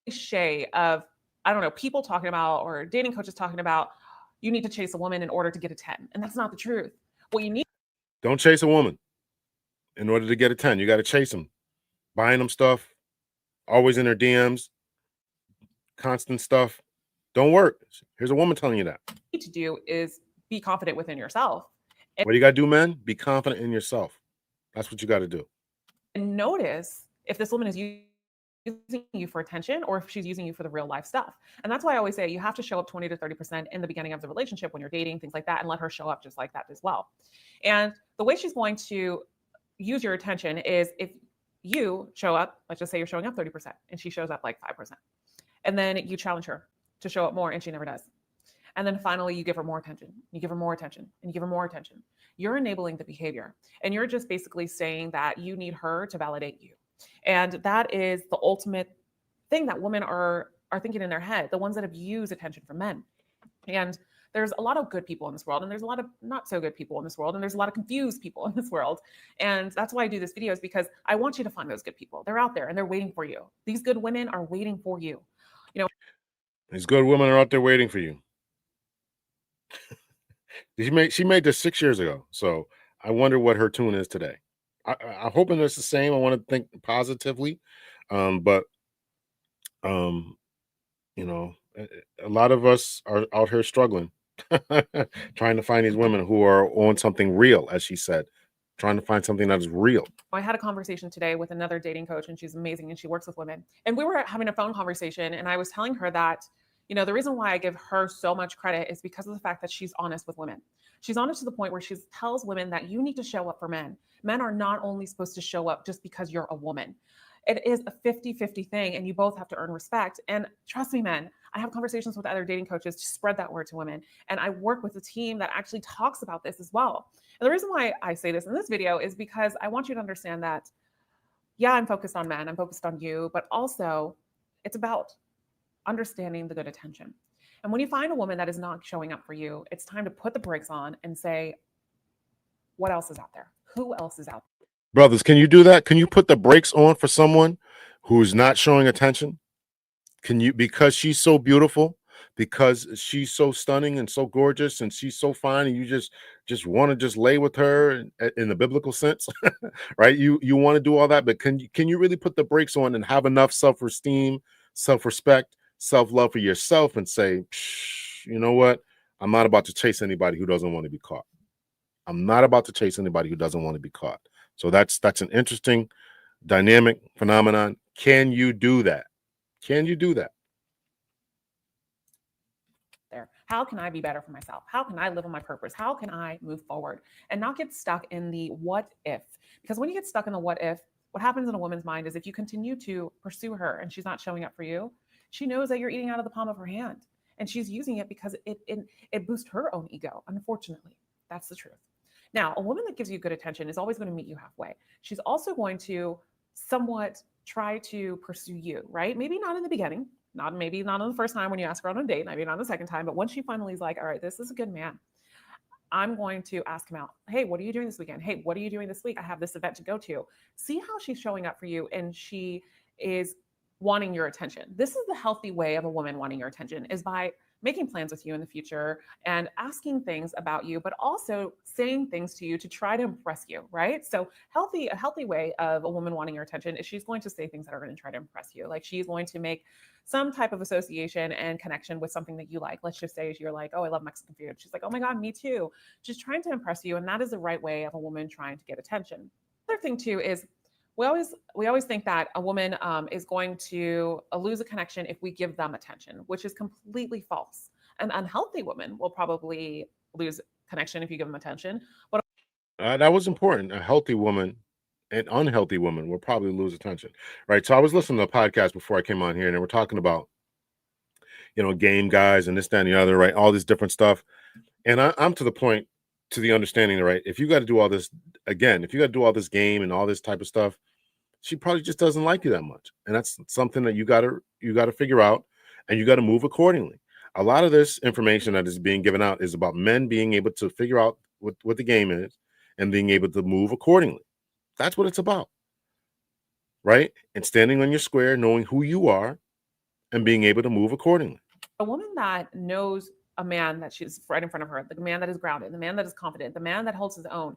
Cliche of, I don't know, people talking about, or dating coaches talking about, you need to chase a woman in order to get a 10. And that's not the truth. What you need. Don't chase a woman in order to get a 10. You got to chase them. Buying them stuff, always in their DMs, constant stuff. Don't work. Here's a woman telling you that. What you need to do is be confident within yourself. What do you got to do, men? Be confident in yourself. That's what you got to do. And notice if this woman is using you for attention or if she's using you for the real life stuff. And that's why I always say you have to show up 20 to 30% in the beginning of the relationship when you're dating, things like that, and let her show up just like that as well. And the way she's going to use your attention is if you show up, let's just say you're showing up 30% and she shows up like 5%. And then you challenge her to show up more and she never does. And then finally, you give her more attention. You give her more attention and you give her more attention. You're enabling the behavior. And you're just basically saying that you need her to validate you. And that is the ultimate thing that women are thinking in their head, the ones that abuse attention from men. And there's a lot of good people in this world, and there's a lot of not so good people in this world, and there's a lot of confused people in this world. And that's why I do this video, is because I want you to find those good people. They're out there and they're waiting for you. These good women are waiting for you. You know, These good women are out there waiting for you. She made this 6 years ago, so I wonder what her tune is today. I'm hoping it's the same. I want to think positively, but you know, a lot of us are out here struggling, trying to find these women who are on something real, as she said, trying to find something that is real. I had a conversation today with another dating coach, and she's amazing, and she works with women. And we were having a phone conversation, and I was telling her that, you know, the reason why I give her so much credit is because of the fact that she's honest with women. She's honest to the point where she tells women that you need to show up for men. Men are not only supposed to show up just because you're a woman. It is a 50-50 thing, and you both have to earn respect. And trust me, men, I have conversations with other dating coaches to spread that word to women. And I work with a team that actually talks about this as well. And the reason why I say this in this video is because I want you to understand that, yeah, I'm focused on men, I'm focused on you, but also it's about understanding the good attention. And when you find a woman that is not showing up for you, it's time to put the brakes on and say, what else is out there? Who else is out there? Brothers, can you do that? Can you put the brakes on for someone who's not showing attention? Can you, because she's so beautiful, because she's so stunning and so gorgeous and she's so fine, and you just want to just lay with her in the biblical sense, right? You want to do all that, but can you really put the brakes on and have enough self-esteem, self-respect, self-love for yourself and say, you know what? I'm not about to chase anybody who doesn't want to be caught. I'm not about to chase anybody who doesn't want to be caught. So that's an interesting dynamic phenomenon. Can you do that? Can you do that? There. How can I be better for myself? How can I live on my purpose? How can I move forward and not get stuck in the what if? Because when you get stuck in the what if, what happens in a woman's mind is if you continue to pursue her and she's not showing up for you, she knows that you're eating out of the palm of her hand, and she's using it because it boosts her own ego. Unfortunately, that's the truth. Now, a woman that gives you good attention is always going to meet you halfway. She's also going to somewhat try to pursue you, right? Maybe not in the beginning, maybe not on the first time when you ask her on a date, maybe not the second time, but once she finally is like, all right, this is a good man, I'm going to ask him out. Hey, what are you doing this weekend? Hey, what are you doing this week? I have this event to go to. See how she's showing up for you, and she is wanting your attention. This is the healthy way of a woman wanting your attention, is by making plans with you in the future and asking things about you, but also saying things to you to try to impress you, right? So a healthy way of a woman wanting your attention is she's going to say things that are going to try to impress you. Like, she's going to make some type of association and connection with something that you like. Let's just say you're like, oh, I love Mexican food. She's like, oh my God, me too. She's trying to impress you. And that is the right way of a woman trying to get attention. Another thing too is we always think that a woman is going to lose a connection if we give them attention, which is completely false. An unhealthy woman will probably lose connection if you give them attention. But that was important. A healthy woman, an unhealthy woman will probably lose attention, right? So I was listening to a podcast before I came on here, and they were talking about, game guys and this, that, and the other, right? All this different stuff. And I'm to the point, to the understanding, right? If you got to do all this again, if you got to do all this game and all this type of stuff, she probably just doesn't like you that much. And that's something that you got to figure out, and you got to move accordingly. A lot of this information that is being given out is about men being able to figure out what the game is and being able to move accordingly. That's what it's about, right? And standing on your square, knowing who you are, and being able to move accordingly. a woman that knows a man that she's right in front of her, the man that is grounded, the man that is confident, the man that holds his own,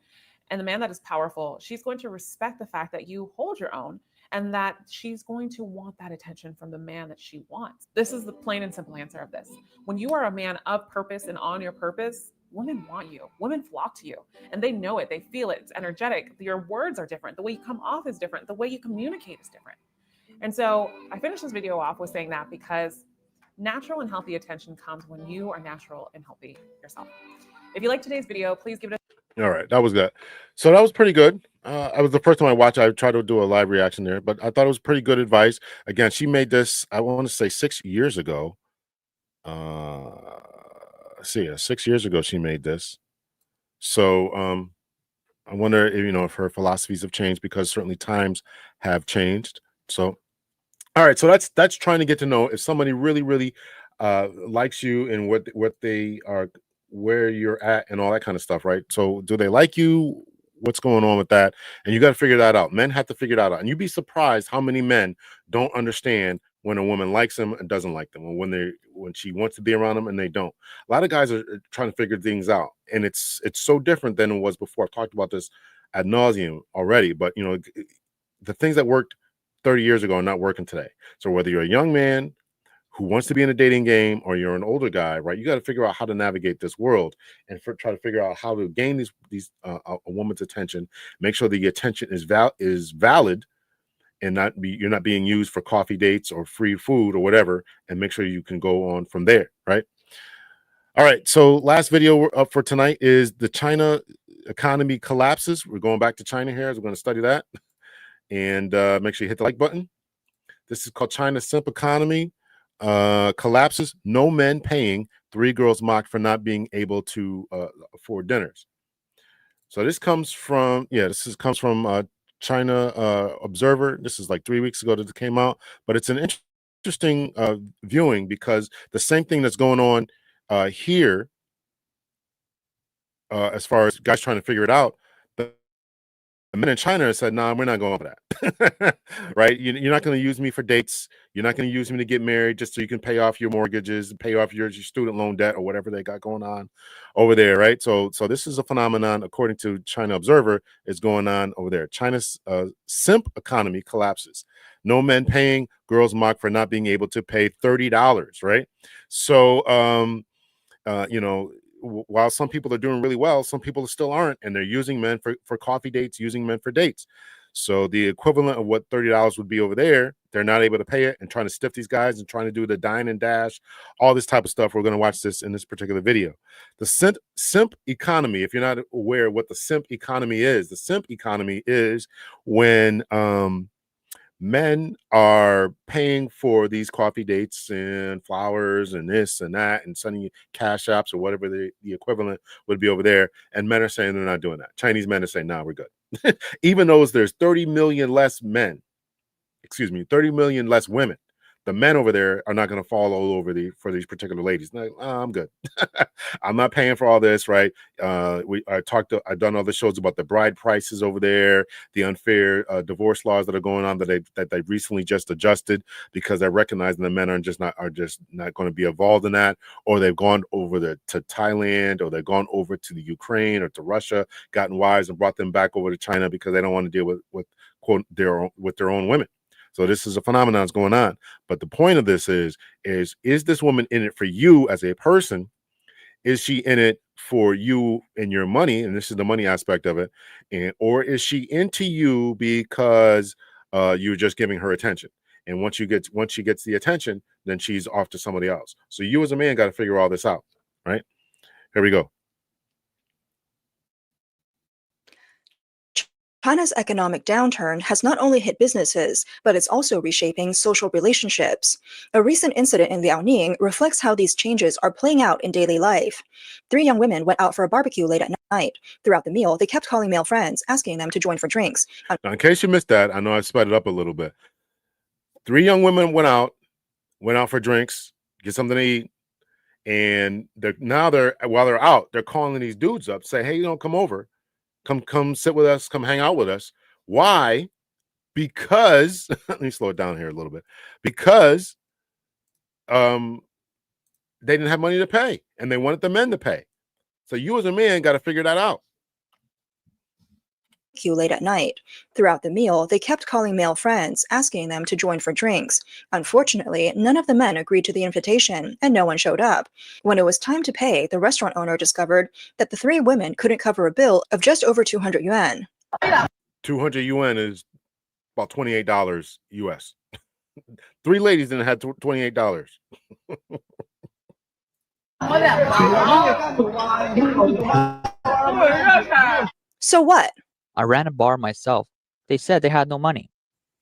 and the man that is powerful, she's going to respect the fact that you hold your own, and that she's going to want that attention from the man that she wants. This is the plain and simple answer of this. When you are a man of purpose and on your purpose, women want you. Women flock to you, and they know it. They feel it. It's energetic. Your words are different. The way you come off is different. The way you communicate is different. And so I finished this video off with saying that because natural and healthy attention comes when you are natural and healthy yourself. If you like today's video, please give it a All right, that was good. So that was pretty good. I was the first time I watched. I tried to do a live reaction there, but I thought it was pretty good advice. Again, she made this, I want to say 6 years ago. let's see, 6 years ago she made this. So I wonder if, if her philosophies have changed, because certainly times have changed. So all right, so that's trying to get to know if somebody really, really likes you and what they are, where you're at, and all that kind of stuff, right? So, do they like you? What's going on with that? And you got to figure that out. Men have to figure that out, and you'd be surprised how many men don't understand when a woman likes them and doesn't like them, or when she wants to be around them and they don't. A lot of guys are trying to figure things out, and it's so different than it was before. I've talked about this ad nauseum already, but the things that worked 30 years ago are not working today. So whether you're a young man who wants to be in a dating game or you're an older guy, right, you got to figure out how to navigate this world and try to figure out how to gain these a woman's attention, make sure the attention is valid, and you're not being used for coffee dates or free food or whatever, and make sure you can go on from there, right? All right, so last video up for tonight is the China economy collapses. We're going back to China here, so we're going to study that. And make sure you hit the like button. This is called China Simp Economy Collapses. No men paying. 3 girls mocked for not being able to afford dinners. So this comes from comes from China Observer. This is like 3 weeks ago that it came out, but it's an interesting viewing, because the same thing that's going on here, as far as guys trying to figure it out. The men in China said, "Nah, we're not going for that." Right? You're not going to use me for dates. You're not going to use me to get married just so you can pay off your mortgages, pay off your student loan debt, or whatever they got going on over there, right? So this is a phenomenon, according to China Observer, is going on over there. China's simp economy collapses. No men paying. Girls mocked for not being able to pay $30. Right? So while some people are doing really well, some people still aren't, and they're using men for coffee dates, using men for dates. So the equivalent of what $30 would be over there, they're not able to pay it, and trying to stiff these guys and trying to do the dine and dash, all this type of stuff. We're going to watch this in this particular video. The simp economy, if you're not aware of what the simp economy is, the simp economy is when men are paying for these coffee dates and flowers and this and that and sending you cash apps or whatever the equivalent would be over there. And men are saying they're not doing that. Chinese men are saying, "No, we're good." Even though there's 30 million less men, 30 million less women, the men over there are not going to fall all over for these particular ladies. Like, "Oh, I'm good. I'm not paying for all this," right? I've done other shows about the bride prices over there, the unfair divorce laws that are going on that they recently just adjusted, because they're recognizing the men are just not going to be involved in that, or they've gone over to Thailand, or they've gone over to the Ukraine or to Russia, gotten wives and brought them back over to China because they don't want to deal with quote their own women. So this is a phenomenon that's going on. But the point of this is this woman in it for you as a person? Is she in it for you and your money? And this is the money aspect of it. Or is she into you because you're just giving her attention? And once she gets the attention, then she's off to somebody else. So you as a man got to figure all this out, right? Here we go. China's economic downturn has not only hit businesses, but it's also reshaping social relationships. A recent incident in Liaoning reflects how these changes are playing out in daily life. 3 young women went out for a barbecue late at night. Throughout the meal, they kept calling male friends, asking them to join for drinks. Now, in case you missed that, I know I sped it up a little bit. 3 young women went out for drinks, get something to eat, and while they're out, they're calling these dudes up, say, "Hey, come over. Come sit with us, come hang out with us." Why? Because let me slow it down here a little bit. Because they didn't have money to pay, and they wanted the men to pay. So you as a man got to figure that out. Late at night. Throughout the meal, they kept calling male friends, asking them to join for drinks. Unfortunately, none of the men agreed to the invitation, and no one showed up. When it was time to pay, the restaurant owner discovered that the 3 women couldn't cover a bill of just over 200 yuan. 200 yuan is about $28 US. 3 ladies didn't have $28. So what? I ran a bar myself. They said they had no money.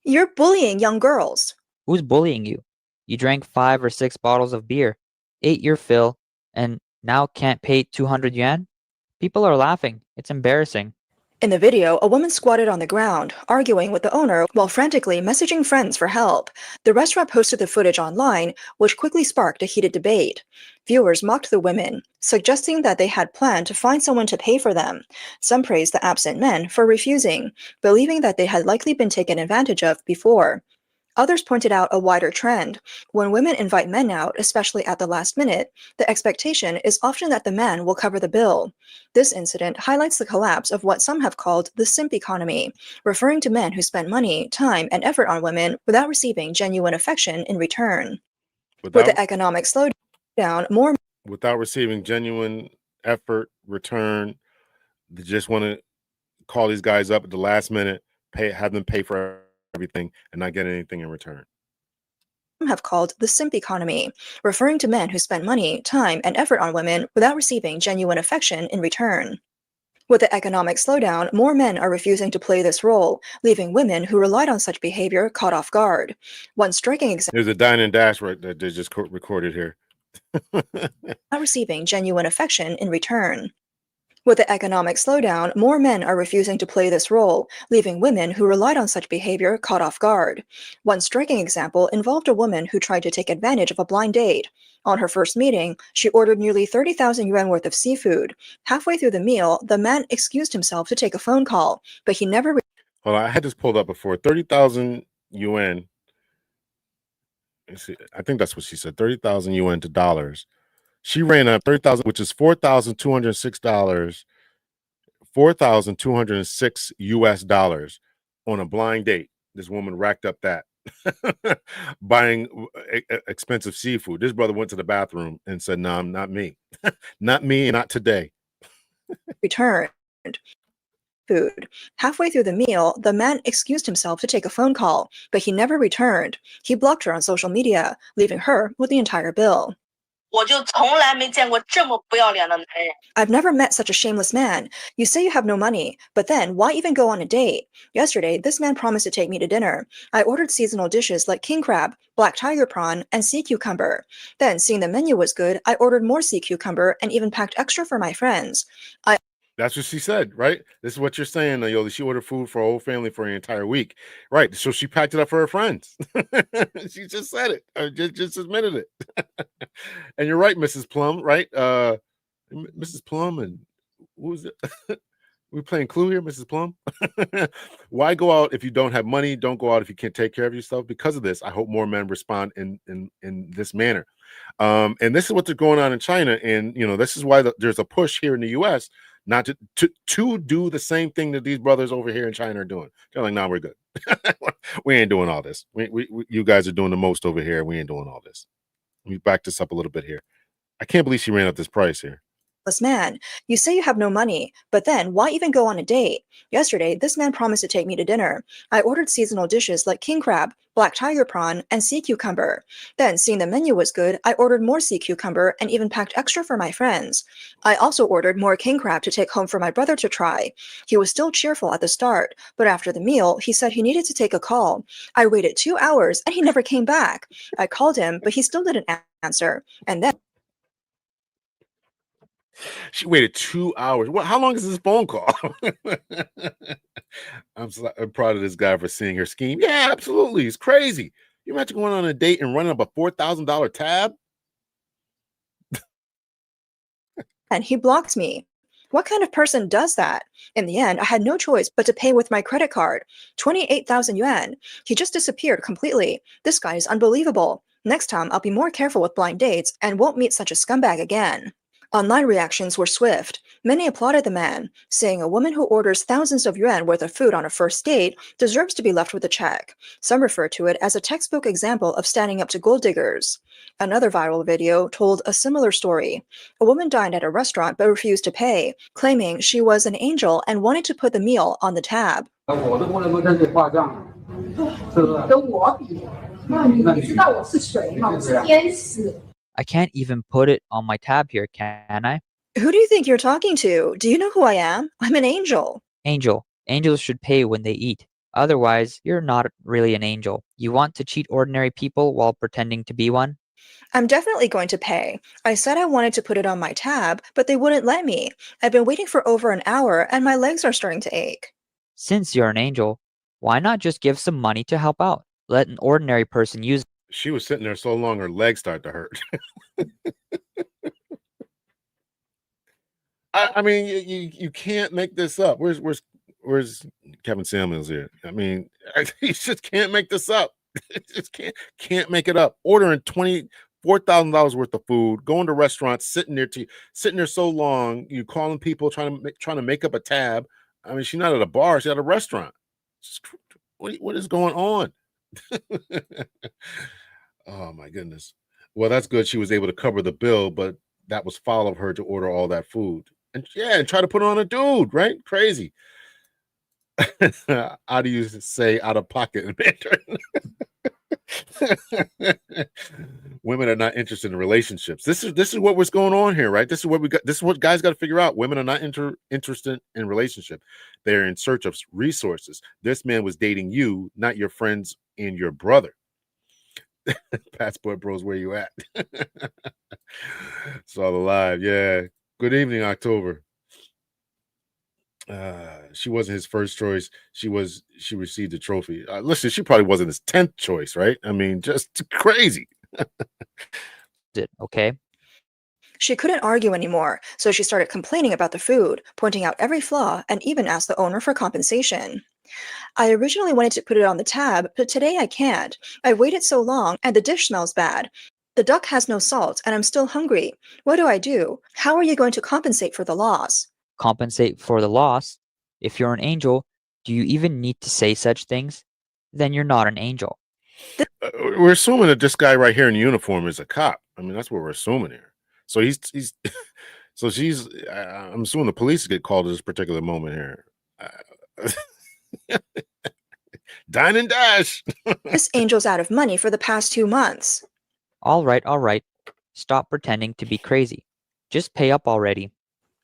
You're bullying young girls. Who's bullying you? You drank 5 or 6 bottles of beer, ate your fill, and now can't pay 200 yuan? People are laughing. It's embarrassing. In the video, a woman squatted on the ground, arguing with the owner while frantically messaging friends for help. The restaurant posted the footage online, which quickly sparked a heated debate. Viewers mocked the women, suggesting that they had planned to find someone to pay for them. Some praised the absent men for refusing, believing that they had likely been taken advantage of before. Others pointed out a wider trend. When women invite men out, especially at the last minute, the expectation is often that the man will cover the bill. This incident highlights the collapse of what some have called the simp economy, referring to men who spend money, time, and effort on women without receiving genuine affection in return. With the economic slowdown, more without receiving genuine effort, return, they just want to call these guys up at the last minute, have them pay for everything and not get anything in return. Have called the simp economy, referring to men who spend money, time, and effort on women without receiving genuine affection in return. With the economic slowdown, more men are refusing to play this role, leaving women who relied on such behavior caught off guard. One striking example. There's a dine and dash right that they just recorded here. Not receiving genuine affection in return. With the economic slowdown, more men are refusing to play this role, leaving women who relied on such behavior caught off guard. One striking example involved a woman who tried to take advantage of a blind date. On her first meeting, she ordered nearly 30,000 yuan worth of seafood. Halfway through the meal, the man excused himself to take a phone call, but he never. Hold on, I had this pulled up before. 30,000 yuan. I think that's what she said. 30,000 yuan to dollars. She ran up 30,000, which is $4,206, $4,206 US dollars on a blind date. This woman racked up that buying expensive seafood. This brother went to the bathroom and said, "No, not me, not me, and not today." Returned food. Halfway through the meal, the man excused himself to take a phone call, but he never returned. He blocked her on social media, leaving her with the entire bill. I've never met such a shameless man. You say you have no money, but then why even go on a date? Yesterday, this man promised to take me to dinner. I ordered seasonal dishes like king crab, black tiger prawn, and sea cucumber. Then, seeing the menu was good, I ordered more sea cucumber and even packed extra for my friends. That's what she said, right? This is what you're saying, Yoli. She ordered food for her whole family for an entire week, right? So she packed it up for her friends. She just said it, or just admitted it. And you're right, Mrs. Plum, right? Mrs. Plum, and who was it? We're playing Clue here, Mrs. Plum. Why go out if you don't have money? Don't go out if you can't take care of yourself. Because of this, I hope more men respond in this manner. And this is what's going on in China, and this is why there's a push here in the U.S. not to do the same thing that these brothers over here in China are doing. They're like, "Nah, we're good. We ain't doing all this. We you guys are doing the most over here. We ain't doing all this." Let me back this up a little bit here. I can't believe she ran up this price here. Man, you say you have no money, but then why even go on a date? Yesterday, this man promised to take me to dinner. I ordered seasonal dishes like king crab, black tiger prawn, and sea cucumber. Then, seeing the menu was good, I ordered more sea cucumber and even packed extra for my friends. I also ordered more king crab to take home for my brother to try. He was still cheerful at the start, but after the meal, he said he needed to take a call. I waited 2 hours and he never came back. I called him, but he still didn't answer. And then she waited 2 hours. How long is this phone call? I'm proud of this guy for seeing her scheme. Yeah, absolutely. It's crazy. You imagine going on a date and running up a $4,000 tab? And he blocked me. What kind of person does that? In the end, I had no choice but to pay with my credit card. 28,000 yuan. He just disappeared completely. This guy is unbelievable. Next time, I'll be more careful with blind dates and won't meet such a scumbag again. Online reactions were swift. Many applauded the man, saying a woman who orders thousands of yuan worth of food on a first date deserves to be left with a check. Some refer to it as a textbook example of standing up to gold diggers. Another viral video told a similar story. A woman dined at a restaurant but refused to pay, claiming she was an angel and wanted to put the meal on the tab. I can't even put it on my tab here, can I? Who do you think you're talking to? Do you know who I am? I'm an angel. Angel. Angels should pay when they eat. Otherwise, you're not really an angel. You want to cheat ordinary people while pretending to be one? I'm definitely going to pay. I said I wanted to put it on my tab, but they wouldn't let me. I've been waiting for over an hour and my legs are starting to ache. Since you're an angel, why not just give some money to help out? Let an ordinary person use it. She was sitting there so long her legs started to hurt. I mean, you can't make this up. Where's Kevin Samuels here? I mean, he just can't make this up. Just can't make it up. Ordering $24,000 worth of food, going to restaurants, sitting there so long. You calling people trying to make up a tab. I mean, she's not at a bar; she's at a restaurant. What is going on? Oh my goodness. Well, that's good. She was able to cover the bill, but that was foul of her to order all that food. And try to put it on a dude, right? Crazy. How do you say out of pocket in Mandarin? Women are not interested in relationships. This is what was going on here, right? This is what we got. This is what guys got to figure out. Women are not interested in relationship. They're in search of resources. This man was dating you, not your friends and your brother. Passport bros, where you at? Saw the live. Yeah. Good evening, October. She wasn't his first choice. She received a trophy. Listen, she probably wasn't his 10th choice, right? I mean, just crazy. Okay? She couldn't argue anymore, so she started complaining about the food, pointing out every flaw, and even asked the owner for compensation. I originally wanted to put it on the tab, but today I can't. I waited so long, and the dish smells bad. The duck has no salt, and I'm still hungry. What do I do? How are you going to compensate for the loss? Compensate for the loss? If you're an angel, do you even need to say such things? Then you're not an angel. We're assuming that this guy right here in uniform is a cop. I mean, that's what we're assuming here. So he's so she's. I'm assuming the police get called at this particular moment here. Dine and dash. This angel's out of money for the past 2 months. All right. Stop pretending to be crazy. Just pay up already.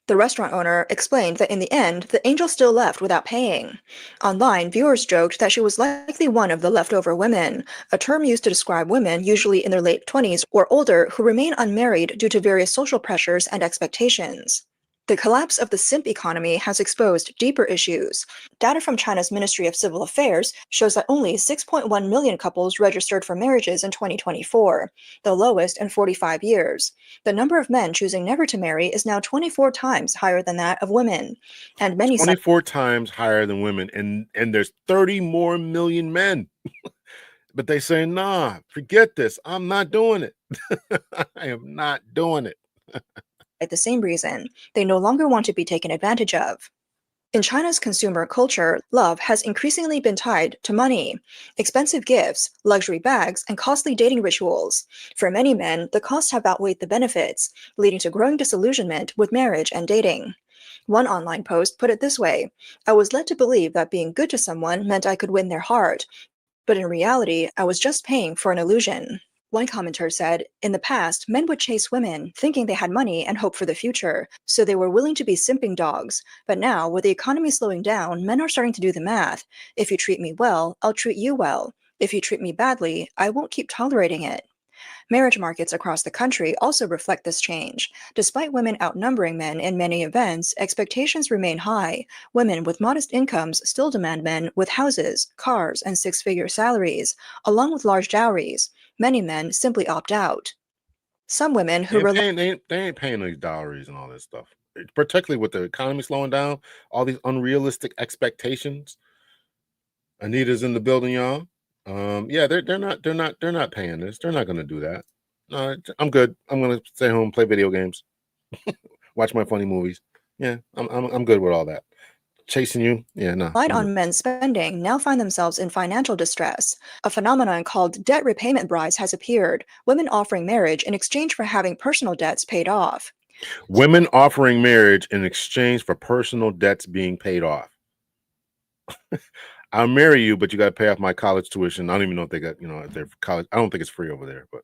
The restaurant owner explained that in the end, the angel still left without paying. Online, viewers joked that she was likely one of the leftover women, a term used to describe women usually in their late 20s or older who remain unmarried due to various social pressures and expectations. The collapse of the simp economy has exposed deeper issues. Data from China's Ministry of Civil Affairs shows that only 6.1 million couples registered for marriages in 2024, the lowest in 45 years. The number of men choosing never to marry is now 24 times higher than that of women. And many 24 times higher than women, and there's 30 more million men. But they say, nah, forget this. I'm not doing it. I am not doing it. the same reason, they no longer want to be taken advantage of. In China's consumer culture, love has increasingly been tied to money, expensive gifts, luxury bags, and costly dating rituals. For many men, the costs have outweighed the benefits, leading to growing disillusionment with marriage and dating. One online post put it this way: I was led to believe that being good to someone meant I could win their heart, but in reality, I was just paying for an illusion. One commenter said, in the past, men would chase women, thinking they had money and hope for the future, so they were willing to be simping dogs. But now, with the economy slowing down, men are starting to do the math. If you treat me well, I'll treat you well. If you treat me badly, I won't keep tolerating it. Marriage markets across the country also reflect this change. Despite women outnumbering men in many events, expectations remain high. Women with modest incomes still demand men with houses, cars, and six-figure salaries, along with large dowries. Many men simply opt out. Some women who they ain't paying these dowries and all this stuff, particularly with the economy slowing down. All these unrealistic expectations. Anita's in the building, y'all. Yeah, they're not paying this. They're not gonna do that. No, I'm good. I'm gonna stay home, play video games, watch my funny movies. Yeah, I'm good with all that. Chasing you, yeah, no. relied on men's spending now find themselves in financial distress. A phenomenon called debt repayment brides has appeared, women offering marriage in exchange for having personal debts paid off. Women offering marriage in exchange for personal debts being paid off. I'll marry you, but you got to pay off my college tuition. I don't even know if they got, if they're college. I don't think it's free over there, but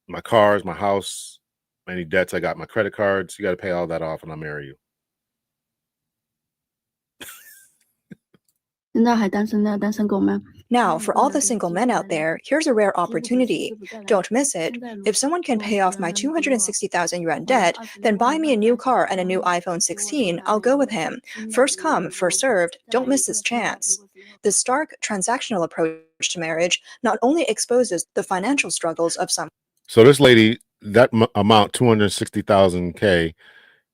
my cars, my house, any debts I got, my credit cards, you got to pay all that off, and I'll marry you. 现在还单身的单身狗们， Now, for all the single men out there, here's a rare opportunity. Don't miss it. If someone can pay off my 260,000 yuan debt, then buy me a new car and a new iPhone 16, I'll go with him. First come, first served. Don't miss this chance. This stark transactional approach to marriage not only exposes the financial struggles of some. So this lady, that amount, 260,000 K,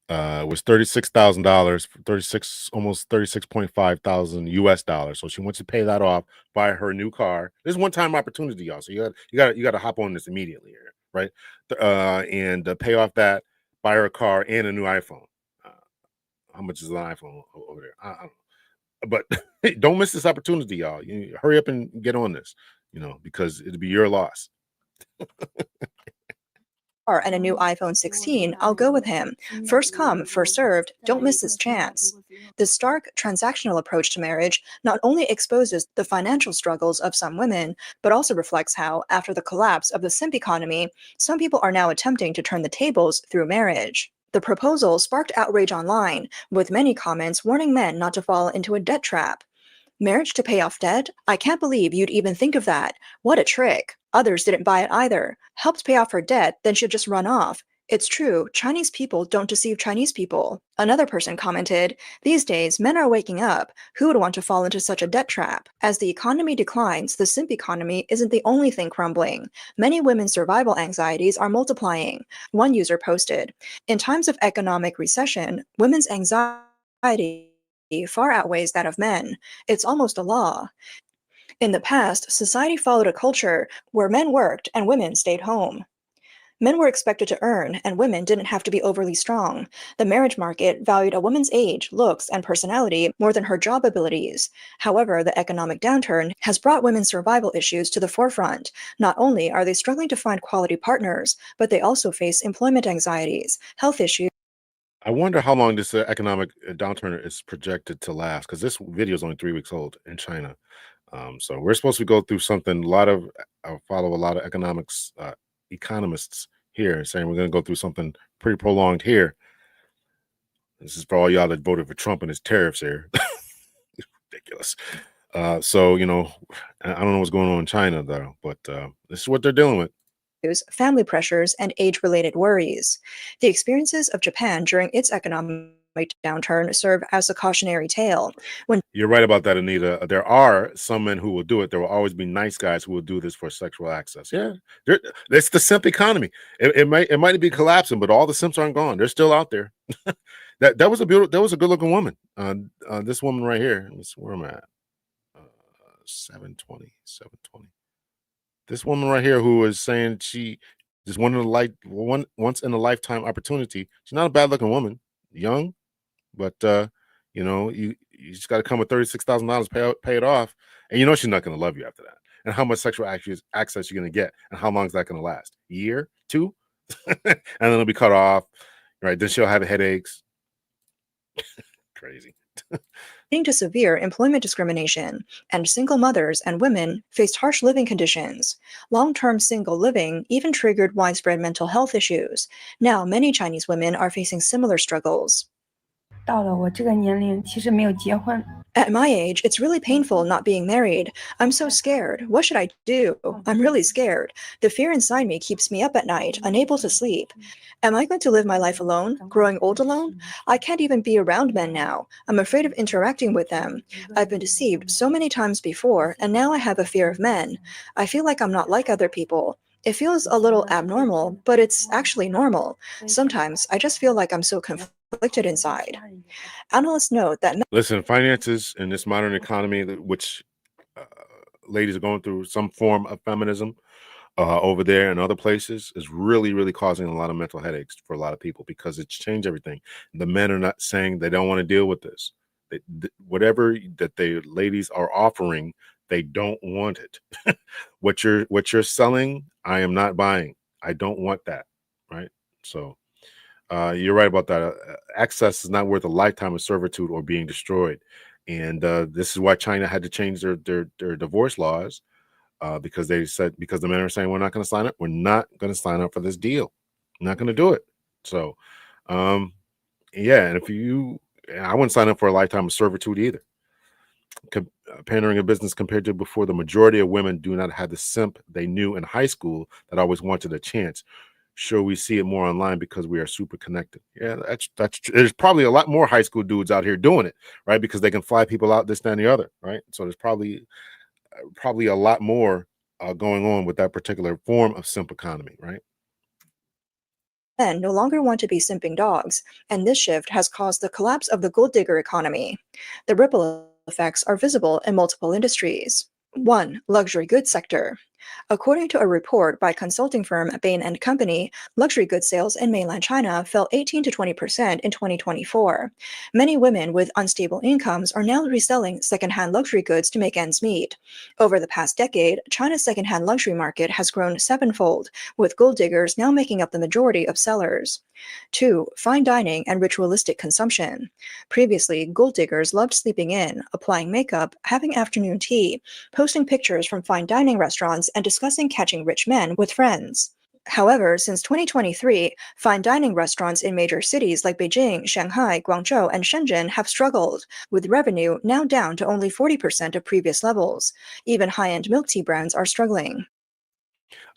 was $36,000, 36, almost 36.5 thousand US dollars. So she wants to pay that off, buy her a new car. This is one-time opportunity, y'all. So you got to hop on this immediately here, right? And pay off that, buy her a car and a new iPhone. How much is an iPhone over there? I don't know. But don't miss this opportunity, y'all. You hurry up and get on this, because it'll be your loss. And a new iPhone 16, I'll go with him. First come, first served. Don't miss this chance. This stark transactional approach to marriage not only exposes the financial struggles of some women, but also reflects how, after the collapse of the simp economy, some people are now attempting to turn the tables through marriage. The proposal sparked outrage online, with many comments warning men not to fall into a debt trap. Marriage to pay off debt? I can't believe you'd even think of that. What a trick. Others didn't buy it either. Helped pay off her debt, then she'd just run off. It's true, Chinese people don't deceive Chinese people. Another person commented, these days, men are waking up. Who would want to fall into such a debt trap? As the economy declines, the simp economy isn't the only thing crumbling. Many women's survival anxieties are multiplying. One user posted, in times of economic recession, women's anxiety far outweighs that of men. It's almost a law. In the past, society followed a culture where men worked and women stayed home. Men were expected to earn, and women didn't have to be overly strong. The marriage market valued a woman's age, looks, and personality more than her job abilities. However, the economic downturn has brought women's survival issues to the forefront. Not only are they struggling to find quality partners, but they also face employment anxieties, health issues. I wonder how long this economic downturn is projected to last, because this video is only 3 weeks old in China. So we're supposed to go through something. I follow a lot of economists here saying we're going to go through something pretty prolonged here. This is for all y'all that voted for Trump and his tariffs here. It's ridiculous. So, I don't know what's going on in China, though, but this is what they're dealing with. Family pressures, and age-related worries. The experiences of Japan during its economic downturn serve as a cautionary tale. When You're right about that, Anita. There are some men who will do it. There will always be nice guys who will do this for sexual access. Yeah, it's the simp economy. It might be collapsing, but all the simps aren't gone. They're still out there. That was a good-looking woman. This woman right here. Let me see where I'm at. 720. This woman right here who is saying she just once in a lifetime opportunity. She's not a bad looking woman, young, but you just got to come with $36,000, pay it off, and she's not going to love you after that. And how much sexual access you're going to get, and how long is that going to last? A year, 2, and then it'll be cut off, right? Then she'll have headaches. Crazy. leading to severe employment discrimination, and single mothers and women faced harsh living conditions. Long-term single living even triggered widespread mental health issues. Now, many Chinese women are facing similar struggles. At my age, it's really painful not being married. I'm so scared. What should I do? I'm really scared. The fear inside me keeps me up at night, unable to sleep. Am I going to live my life alone, growing old alone? I can't even be around men now. I'm afraid of interacting with them. I've been deceived so many times before, and now I have a fear of men. I feel like I'm not like other people. It feels a little abnormal, but it's actually normal. Sometimes I just feel like I'm so conflicted inside. Analysts note that Listen, finances in this modern economy, which ladies are going through some form of feminism over there and other places, is really, really causing a lot of mental headaches for a lot of people because it's changed everything. The men are not saying they don't want to deal with this. Whatever that the ladies are offering, they don't want it. What you're selling, I am not buying. I don't want that. Right. So you're right about that. Access is not worth a lifetime of servitude or being destroyed. And this is why China had to change their divorce laws because the men are saying we're not going to sign up. We're not going to sign up for this deal. I'm not going to do it. So, yeah. And I wouldn't sign up for a lifetime of servitude either. Pandering a business compared to before, the majority of women do not have the simp they knew in high school that always wanted a chance. Sure, we see it more online because we are super connected. Yeah, that's there's probably a lot more high school dudes out here doing it, right? Because they can fly people out, this, that, and the other, right? So there's probably a lot more going on with that particular form of simp economy, right? Men no longer want to be simping dogs, and this shift has caused the collapse of the gold digger economy. The ripple effects are visible in multiple industries. 1. Luxury goods sector. According to a report by consulting firm Bain & Company, luxury goods sales in mainland China fell 18 to 20% in 2024. Many women with unstable incomes are now reselling secondhand luxury goods to make ends meet. Over the past decade, China's secondhand luxury market has grown sevenfold, with gold diggers now making up the majority of sellers. 2. Fine dining and ritualistic consumption. Previously, gold diggers loved sleeping in, applying makeup, having afternoon tea, posting pictures from fine dining restaurants, and discussing catching rich men with friends. However, since 2023, fine dining restaurants in major cities like Beijing, Shanghai, Guangzhou, and Shenzhen have struggled, with revenue now down to only 40% of previous levels. Even high-end milk tea brands are struggling.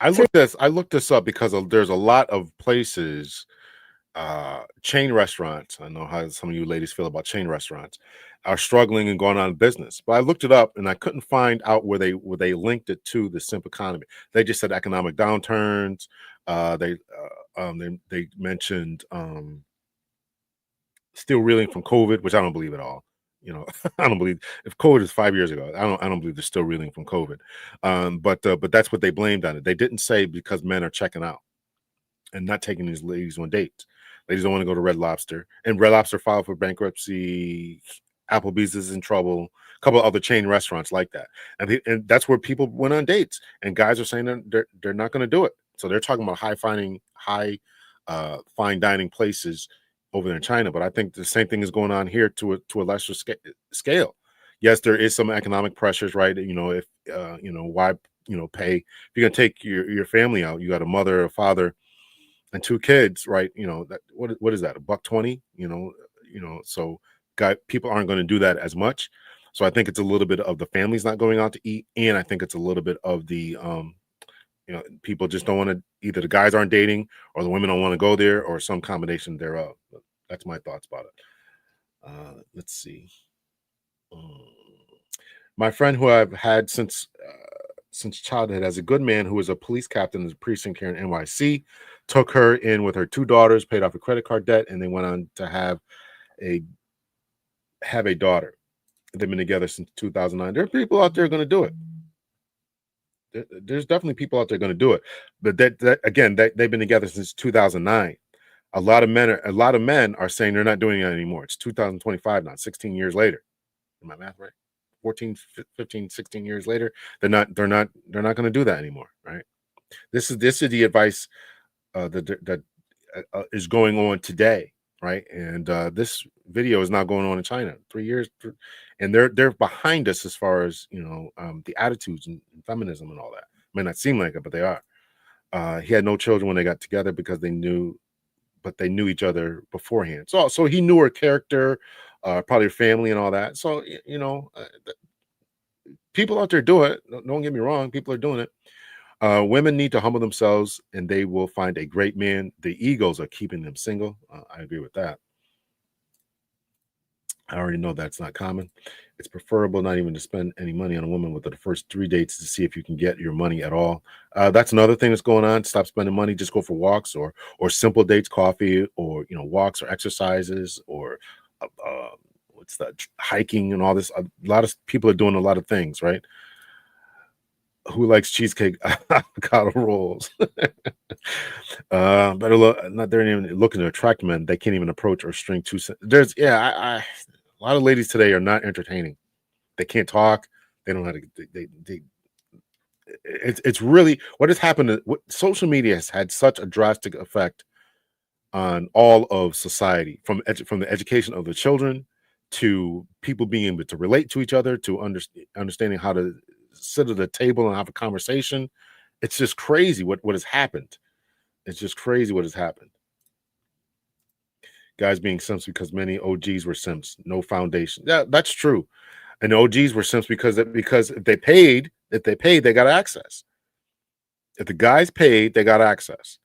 I looked this up because there's a lot of places, chain restaurants. I know how some of you ladies feel about chain restaurants, are struggling and going out of business. But I looked it up and I couldn't find out where they linked it to the simp economy. They just said economic downturns. They mentioned still reeling from COVID, which I don't believe at all. You know, I don't believe, if COVID is 5 years ago, I don't believe they're still reeling from COVID. But that's what they blamed on it. They didn't say because men are checking out and not taking these ladies on dates. Ladies don't want to go to Red Lobster, and Red Lobster filed for bankruptcy. Applebee's is in trouble. A couple of other chain restaurants like that, and that's where people went on dates. And guys are saying they're not going to do it. So they're talking about high fine dining places over there in China. But I think the same thing is going on here to a lesser scale. Yes, there is some economic pressures, right? You know, if why pay, if you're going to take your family out, you got a mother, a father, and two kids, right? You know, that what is that, $1.20? So people aren't going to do that as much. So I think it's a little bit of the families not going out to eat, and I think it's a little bit of the people just don't want to, either the guys aren't dating or the women don't want to go there, or some combination thereof. But that's my thoughts about it. Let's see. My friend, who I've had since childhood, as a good man who was a police captain in the precinct here in NYC, took her in with her two daughters, paid off a credit card debt, and they went on to have a daughter. They've been together since 2009. There are people out there going to do it. There's definitely people out there going to do it. But they've been together since 2009. A lot of men are saying they're not doing it anymore. It's 2025 now, 16 years later. Am my math right? 14, 15, 16 years later, they're not going to do that anymore, right? This is the advice that is going on today, right? And this video is not going on in China. 3 years, and they're behind us as far as the attitudes and feminism and all that. May not seem like it, but they are. He had no children when they got together because they knew each other beforehand. So he knew her character, probably her family and all that. So people out there do it. Don't get me wrong, people are doing it. Women need to humble themselves and they will find a great man. The egos are keeping them single. I agree with that. I already know that's not common. It's preferable not even to spend any money on a woman within the first 3 dates to see if you can get your money at all. That's another thing that's going on. Stop spending money. Just go for walks or simple dates, coffee, or walks or exercises, or what's that, hiking and all this. A lot of people are doing a lot of things, right? Who likes cheesecake avocado rolls? Better look. Not they're even looking to attract men. They can't even approach or string two. There's a lot of ladies today are not entertaining. They can't talk. They don't know how to. It's really what has happened. What social media has had such a drastic effect on all of society, from the education of the children to people being able to relate to each other, to understanding how to sit at a table and have a conversation. It's just crazy what has happened. It's just crazy what has happened. Guys being simps because many OGs were simps. No foundation. Yeah, that's true. And the OGs were simps because if they paid, they got access. If the guys paid, they got access.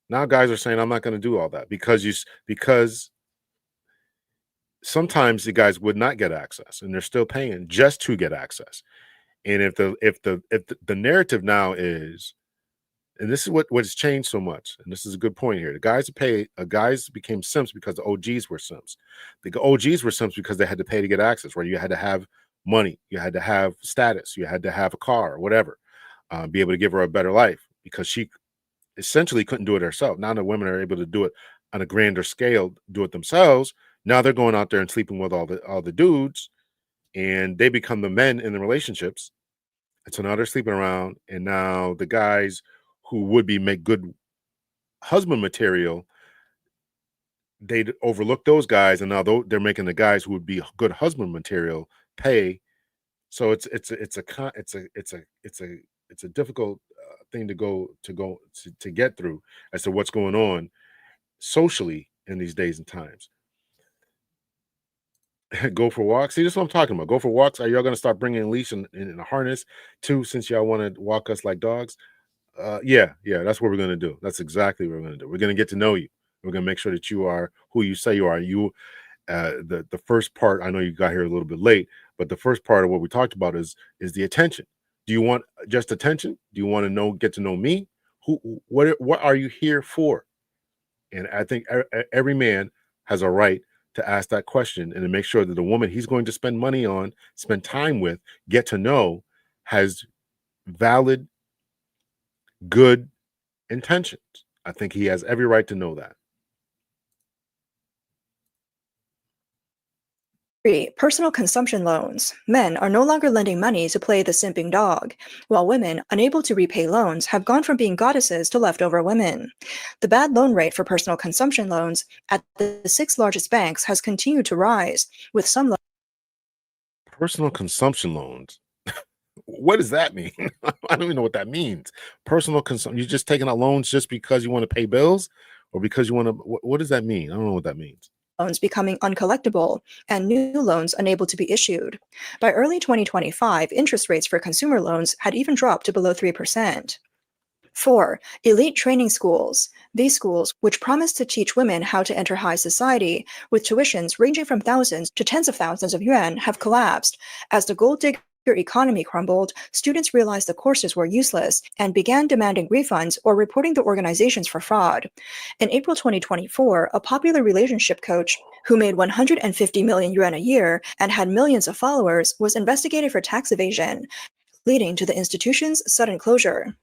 Now guys are saying, I'm not going to do all that because sometimes the guys would not get access and they're still paying just to get access. And if the narrative now is, and this is what has changed so much, and this is a good point here. Guys became simps because the OGs were simps. The OGs were simps because they had to pay to get access, right? You had to have money, you had to have status, you had to have a car or whatever, be able to give her a better life because she essentially couldn't do it herself. Now that women are able to do it on a grander scale, do it themselves. Now they're going out there and sleeping with all the dudes, and they become the men in the relationships. And so now they're sleeping around, and now the guys who would make good husband material, they'd overlook those guys, and now they're making the guys who would be good husband material pay. So it's a difficult thing to get through as to what's going on socially in these days and times. Go for walks. See, this is what I'm talking about. Go for walks. Are y'all going to start bringing a leash and a harness too, since y'all want to walk us like dogs? Yeah, that's what we're going to do. That's exactly what we're going to do. We're going to get to know you. We're going to make sure that you are who you say you are. The first part, I know you got here a little bit late, but the first part of what we talked about is the attention. Do you want just attention? Do you want to get to know me? What are you here for? And I think every man has a right to ask that question and to make sure that the woman he's going to spend money on, spend time with, get to know, has valid, good intentions. I think he has every right to know that. 3. Personal consumption loans. Men are no longer lending money to play the simping dog, while women, unable to repay loans, have gone from being goddesses to leftover women. The bad loan rate for personal consumption loans at the 6 largest banks has continued to rise, with some Personal consumption loans. What does that mean? I don't even know what that means. Personal consumption. You're just taking out loans just because you want to pay bills, or because you want to. What does that mean? I don't know what that means. loans becoming uncollectible and new loans unable to be issued. By early 2025, interest rates for consumer loans had even dropped to below 3%. 4. Elite training schools. These schools, which promise to teach women how to enter high society, with tuitions ranging from thousands to tens of thousands of yuan, have collapsed. As the gold digger economy crumbled, students realized the courses were useless and began demanding refunds or reporting the organizations for fraud. In April 2024, a popular relationship coach who made 150 million yuan a year and had millions of followers was investigated for tax evasion, leading to the institution's sudden closure.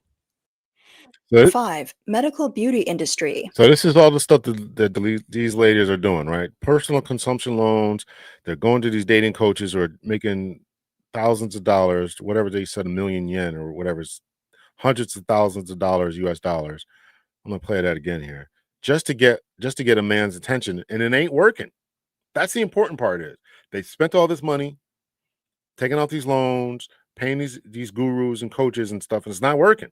5. Medical beauty industry. So this is all the stuff that these ladies are doing, right? Personal consumption loans. They're going to these dating coaches who are making thousands of dollars, whatever they said, 1,000,000 yen or whatever, hundreds of thousands of dollars, US dollars. I'm gonna play that again here, just to get a man's attention, and it ain't working. That's the important part. Is they spent all this money, taking out these loans, paying these gurus and coaches and stuff, and it's not working.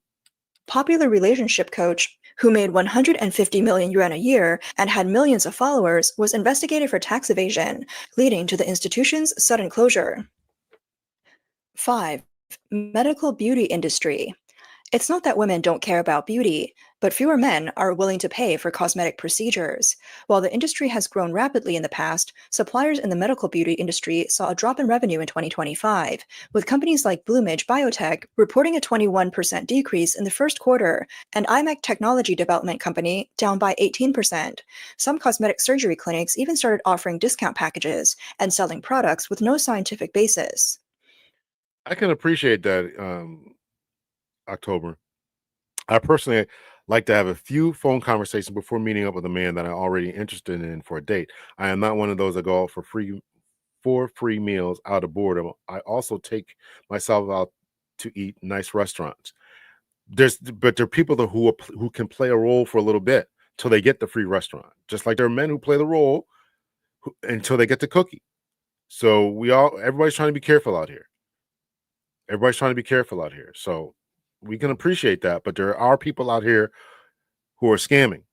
Popular relationship coach who made 150 million yuan a year and had millions of followers was investigated for tax evasion, leading to the institution's sudden closure. 5. Medical beauty industry. It's not that women don't care about beauty, but fewer men are willing to pay for cosmetic procedures. While the industry has grown rapidly in the past, suppliers in the medical beauty industry saw a drop in revenue in 2025, with companies like Bloomage Biotech reporting a 21% decrease in the first quarter, and IMEC Technology Development Company down by 18%. Some cosmetic surgery clinics even started offering discount packages and selling products with no scientific basis. I can appreciate that, October. I personally like to have a few phone conversations before meeting up with a man that I'm already interested in for a date. I am not one of those that go out for free meals out of boredom. I also take myself out to eat nice restaurants. But there are people who can play a role for a little bit till they get the free restaurant. Just like there are men who play the role until they get the cookie. So everybody's trying to be careful out here. Everybody's trying to be careful out here. So we can appreciate that, but there are people out here who are scamming.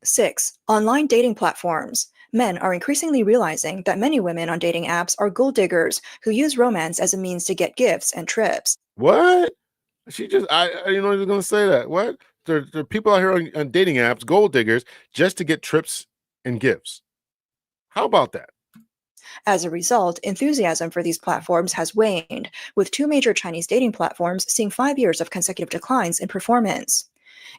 6. Online dating platforms. Men are increasingly realizing that many women on dating apps are gold diggers who use romance as a means to get gifts and trips. What? She just, I didn't know you were going to say that. What? There are people out here on dating apps, gold diggers, just to get trips and gifts. How about that? As a result, enthusiasm for these platforms has waned, with 2 major Chinese dating platforms seeing 5 years of consecutive declines in performance.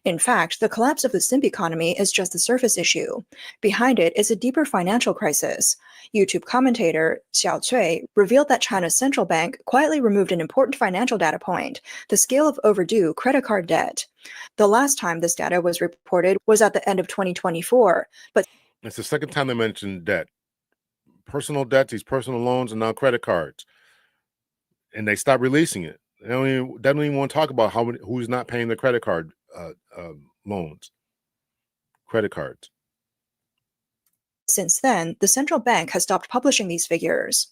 In fact, the collapse of the simp economy is just the surface issue. Behind it is a deeper financial crisis. YouTube commentator Xiao Cui revealed that China's central bank quietly removed an important financial data point, the scale of overdue credit card debt. The last time this data was reported was at the end of 2024, but It's the second time they mentioned debt. Personal debts, these personal loans, and now credit cards. And they stopped releasing it. They don't even want to talk about who's not paying the credit card loans, credit cards. since then, the central bank has stopped publishing these figures.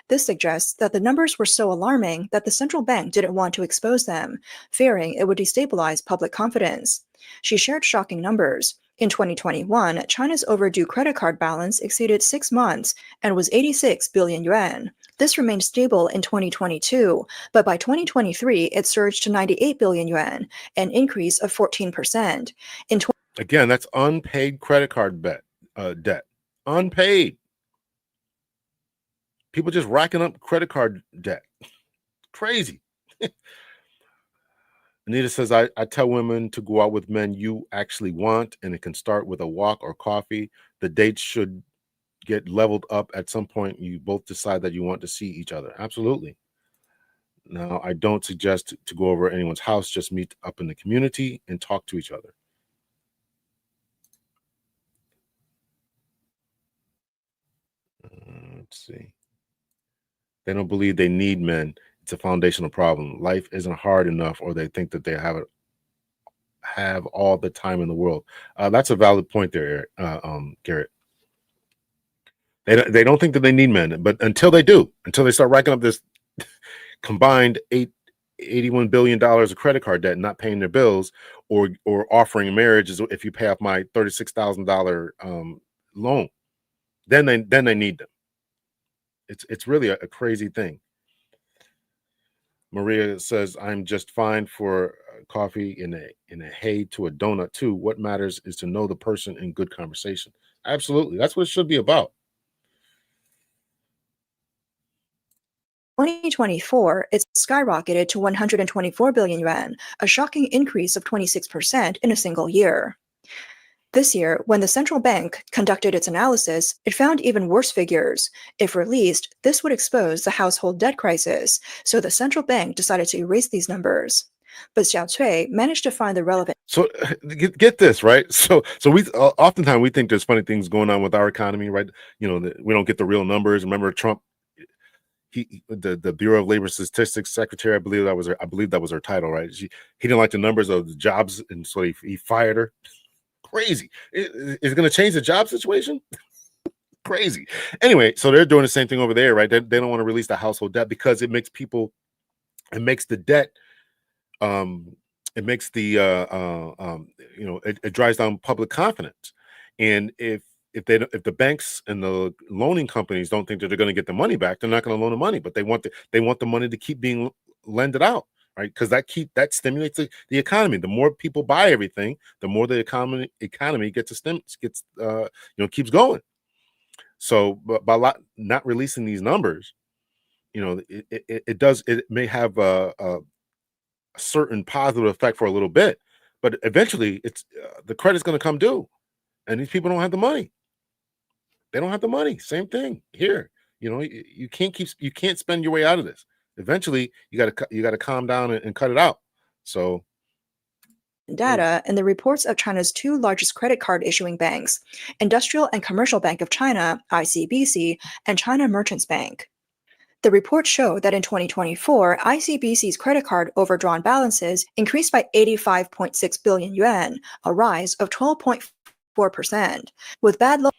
This suggests that the numbers were so alarming that the central bank didn't want to expose them, fearing it would destabilize public confidence. She shared shocking numbers. In 2021, China's overdue credit card balance exceeded 6 months and was 86 billion yuan. This remained stable in 2022, but by 2023, it surged to 98 billion yuan, an increase of 14%. Again, that's unpaid credit card debt. Unpaid. People just racking up credit card debt. Crazy. Anita says, I tell women to go out with men you actually want, and it can start with a walk or coffee. The dates should get leveled up at some point. You both decide that you want to see each other. Absolutely. Now, I don't suggest to go over anyone's house. Just meet up in the community and talk to each other. Let's see. They don't believe they need men. It's a foundational problem. Life isn't hard enough, or they think that they have all the time in the world. That's a valid point there, Garrett. They don't think that they need men, but until they do, until they start racking up this combined $81 billion of credit card debt and not paying their bills, or offering marriage is if you pay off my $36,000 loan, then they need them. It's really a crazy thing. Maria says, I'm just fine for coffee in a hay to a donut too. What matters is to know the person in good conversation. Absolutely. That's what it should be about. 2024, it skyrocketed to 124 billion yuan, a shocking increase of 26% in a single year. This year, when the central bank conducted its analysis, it found even worse figures. If released, this would expose the household debt crisis, so the central bank decided to erase these numbers. But Xiao Cui managed to find the relevant. So get this, right? So we oftentimes we think there's funny things going on with our economy, right? You know, we don't get the real numbers. Remember Trump? The Bureau of Labor Statistics secretary, I believe that was her title, right? He didn't like the numbers of the jobs, and so he fired her. Crazy. Is it going to change the job situation? Crazy. Anyway, so they're doing the same thing over there, right? They don't want to release the household debt because it makes the debt, it makes the it drives down public confidence. And if the banks and the loaning companies don't think that they're going to get the money back, they're not going to loan the money, but they want the money to keep being lended out, right? Because that stimulates the economy. The more people buy everything, the more the economy keeps going. So, but by not releasing these numbers, it may have a certain positive effect for a little bit, but eventually it's the credit's going to come due, and these people don't have the money. They don't have the money. Same thing here. You can't spend your way out of this. Eventually, you got to calm down and cut it out. So, data in the reports of China's 2 largest credit card issuing banks, Industrial and Commercial Bank of China, ICBC, and China Merchants Bank. The reports show that in 2024, ICBC's credit card overdrawn balances increased by 85.6 billion yuan, a rise of 12.4%, with bad loans.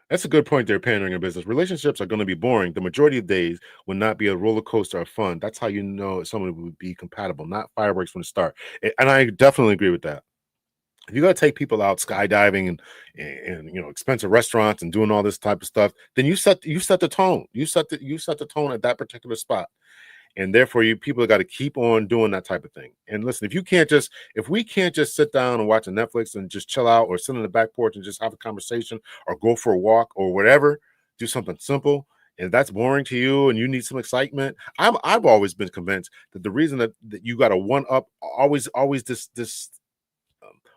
that's a good point there, pandering your business. Relationships are going to be boring. The majority of days will not be a roller coaster of fun. That's how you know someone would be compatible, not fireworks from the start. And I definitely agree with that. if you got to take people out skydiving and expensive restaurants and doing all this type of stuff, then you set the tone. You set the tone at that particular spot. And therefore, people got to keep on doing that type of thing. And listen, if we can't just sit down and watch a Netflix and just chill out, or sit on the back porch and just have a conversation, or go for a walk, or whatever, do something simple, and that's boring to you and you need some excitement, I've always been convinced that the reason that you got to one up always this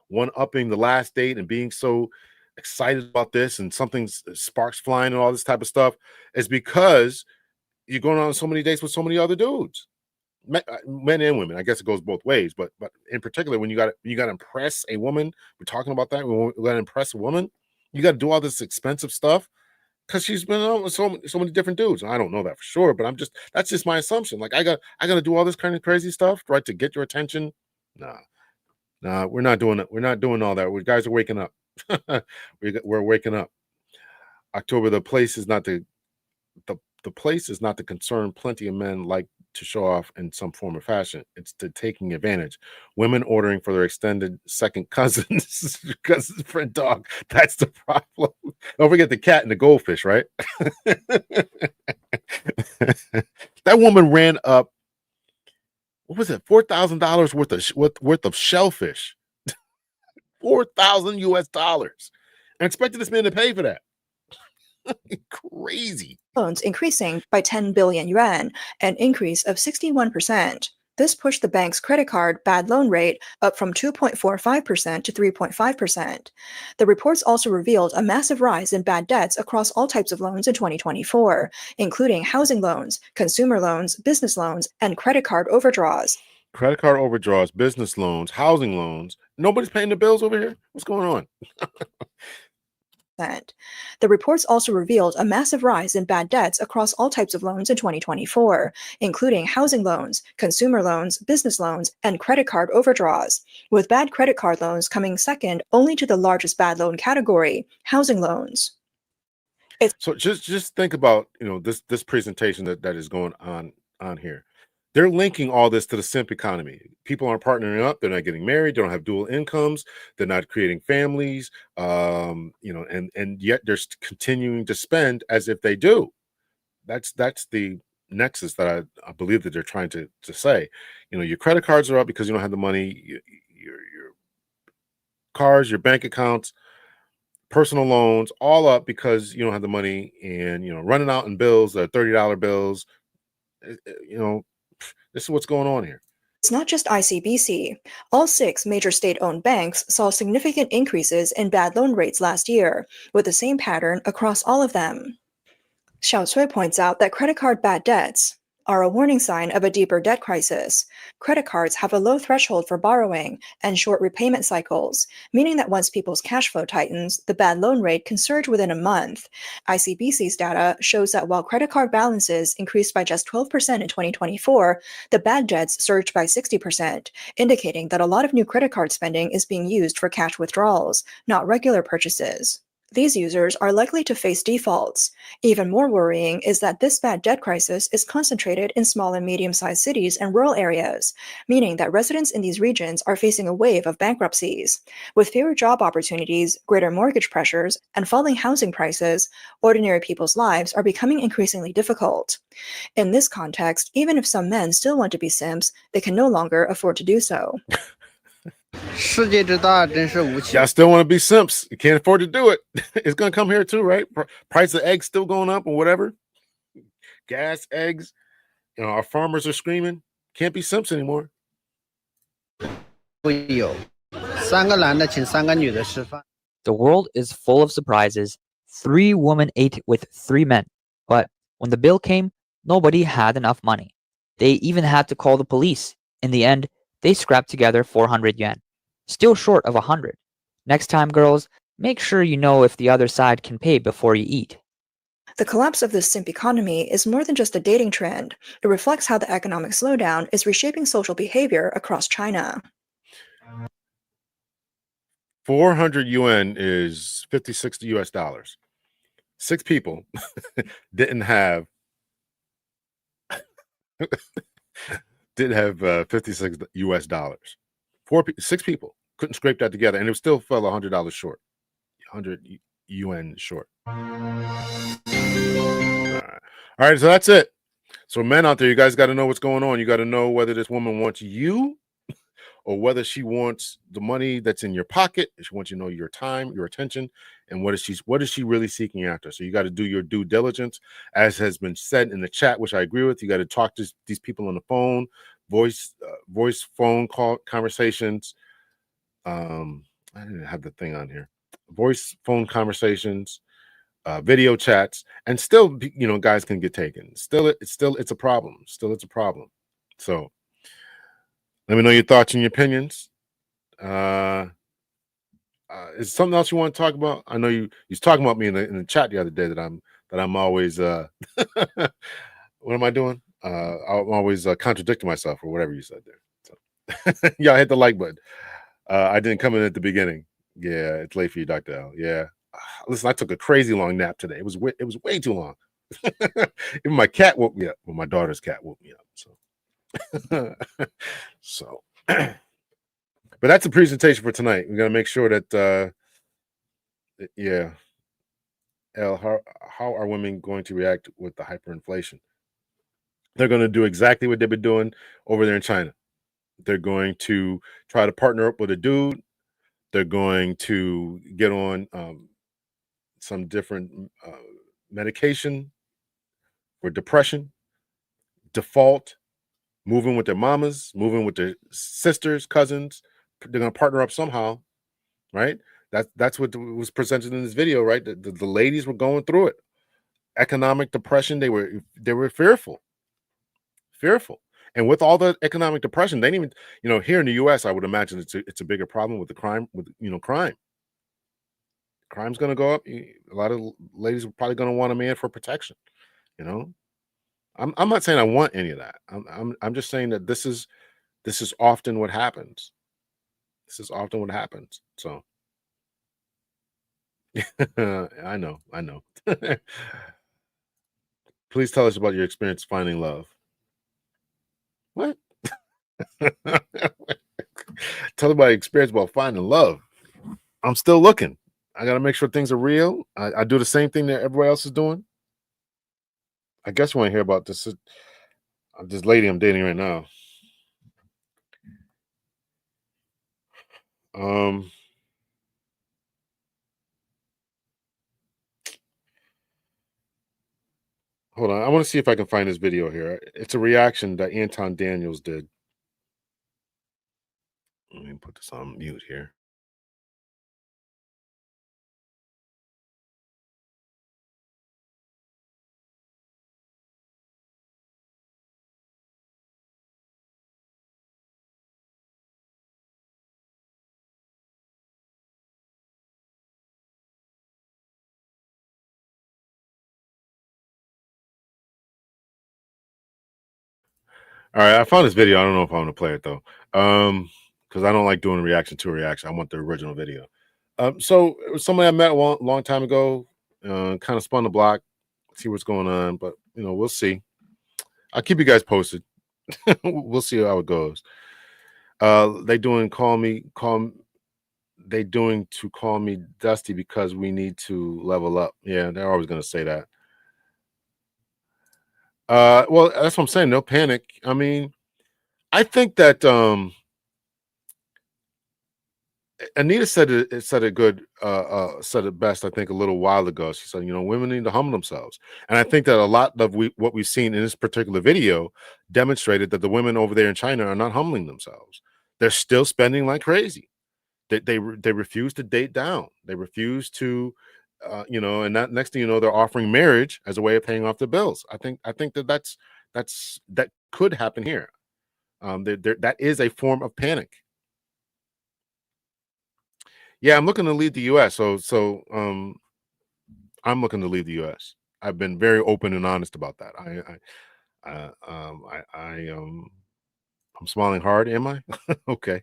one upping the last date and being so excited about this and something sparks flying and all this type of stuff is because you're going on so many dates with so many other dudes, men and women. I guess it goes both ways, but in particular, when you got to impress a woman, we're talking about that. We got to impress a woman. You got to do all this expensive stuff because she's been on with so many different dudes. And I don't know that for sure, but that's just my assumption. Like I got to do all this kind of crazy stuff, right, to get your attention. Nah, we're not doing it. We're not doing all that. We guys are waking up. We're waking up. October, the place is not the place is not to concern plenty of men like to show off in some form or fashion. It's to taking advantage. Women ordering for their extended second cousin's friend dog. That's the problem. Don't forget the cat and the goldfish, right? That woman ran up, what was it, $4,000 worth of shellfish. $4,000 US, and expected this man to pay for that. Crazy. Loans increasing by 10 billion yuan, an increase of 61%. This pushed the bank's credit card bad loan rate up from 2.45% to 3.5%. The reports also revealed a massive rise in bad debts across all types of loans in 2024, including housing loans, consumer loans, business loans, and credit card overdraws. Credit card overdraws, business loans, housing loans. Nobody's paying the bills over here. What's going on? The reports also revealed a massive rise in bad debts across all types of loans in 2024, including housing loans, consumer loans, business loans, and credit card overdraws, with bad credit card loans coming second only to the largest bad loan category, housing loans. So just think about this presentation that is going on here. They're linking all this to the simp economy. People aren't partnering up. They're not getting married. They don't have dual incomes. They're not creating families. And yet they're continuing to spend as if they do. That's the nexus that I believe that they're trying to say. Your credit cards are up because you don't have the money. Your cars, your bank accounts, personal loans, all up because you don't have the money, and running out in bills, $30 bills. This is what's going on here. It's not just ICBC. All 6 major state-owned banks saw significant increases in bad loan rates last year, with the same pattern across all of them. Xiao Cui points out that credit card bad debts are a warning sign of a deeper debt crisis. Credit cards have a low threshold for borrowing and short repayment cycles, meaning that once people's cash flow tightens, the bad loan rate can surge within a month. ICBC's data shows that while credit card balances increased by just 12% in 2024, the bad debts surged by 60%, indicating that a lot of new credit card spending is being used for cash withdrawals, not regular purchases. These users are likely to face defaults. Even more worrying is that this bad debt crisis is concentrated in small and medium-sized cities and rural areas, meaning that residents in these regions are facing a wave of bankruptcies. With fewer job opportunities, greater mortgage pressures, and falling housing prices, ordinary people's lives are becoming increasingly difficult. In this context, even if some men still want to be simps, they can no longer afford to do so. Y'all still want to be simps. You can't afford to do it. It's going to come here too, right? Price of eggs still going up or whatever. Gas, eggs. Our farmers are screaming. Can't be simps anymore. The world is full of surprises. 3 women ate with 3 men. But when the bill came, nobody had enough money. They even had to call the police. In the end, they scrapped together 400 yuan. Still short of 100. Next time, girls, make sure you know if the other side can pay before you eat. The collapse of the simp economy is more than just a dating trend. It reflects how the economic slowdown is reshaping social behavior across China. 400 yuan is $56 US. 6 people didn't have 56 US dollars. 6 people couldn't scrape that together, and it still fell $100 short, 100 UN short. All right, so that's it. So men out there, you guys got to know what's going on. You got to know whether this woman wants you or whether she wants the money that's in your pocket. She wants you to know your time, your attention, and what is she really seeking after. So you got to do your due diligence, as has been said in the chat, which I agree with. You got to talk to these people on the phone, voice phone call conversations. I didn't have the thing on here. Voice phone conversations, video chats, and still, guys can get taken. It's a problem. Still, it's a problem. So let me know your thoughts and your opinions. Is something else you want to talk about? I know you was talking about me in the chat the other day that I'm always what am I doing? I'm always contradicting myself or whatever you said there. So yeah, hit the like button. I didn't come in at the beginning. Yeah, it's late for you, Dr. L. Yeah. Listen, I took a crazy long nap today. It was way too long. Even my cat woke me up. Well, my daughter's cat woke me up. So so but that's the presentation for tonight. We're gonna make sure that yeah. L, how are women going to react with the hyperinflation? They're going to do exactly what they've been doing over there in China. They're going to try to partner up with a dude. They're going to get on some different medication for depression, default, moving with their mamas, moving with their sisters, cousins. They're going to partner up somehow, right? That's what was presented in this video, right? The ladies were going through it. Economic depression. They were fearful. And with all the economic depression, they didn't even, here in the US, I would imagine it's a bigger problem with the crime, crime. Crime's going to go up. A lot of ladies are probably going to want a man for protection. I'm not saying I want any of that. I'm just saying that this is often what happens. This is often what happens. So I know. Please tell us about your experience finding love. What? Tell me about your experience about finding love. I'm still looking. I got to make sure things are real. I do the same thing that everybody else is doing. I guess you want to hear about this lady I'm dating right now. Hold on. I want to see if I can find this video here. It's a reaction that Anton Daniels did. Let me put this on mute here. All right, I found this video. I don't know if I'm gonna play it though, because I don't like doing a reaction to a reaction. I want the original video. So it was somebody I met a long time ago. Kind of spun the block, see what's going on, but we'll see. I'll keep you guys posted. We'll see how it goes. They doing to call me Dusty because we need to level up. Yeah, they're always gonna say that. Well, that's what I'm saying. No panic. I mean, I think that Anita said it said it best, I think, a little while ago. She said, women need to humble themselves. And I think that a lot of what we've seen in this particular video demonstrated that the women over there in China are not humbling themselves. They're still spending like crazy. They refuse to date down. They refuse to and that next thing you know, they're offering marriage as a way of paying off their bills. I think that could happen here. That is a form of panic. Yeah, I'm looking to leave the U.S. So I'm looking to leave the U.S. I've been very open and honest about that. I'm smiling hard. Am I? Okay.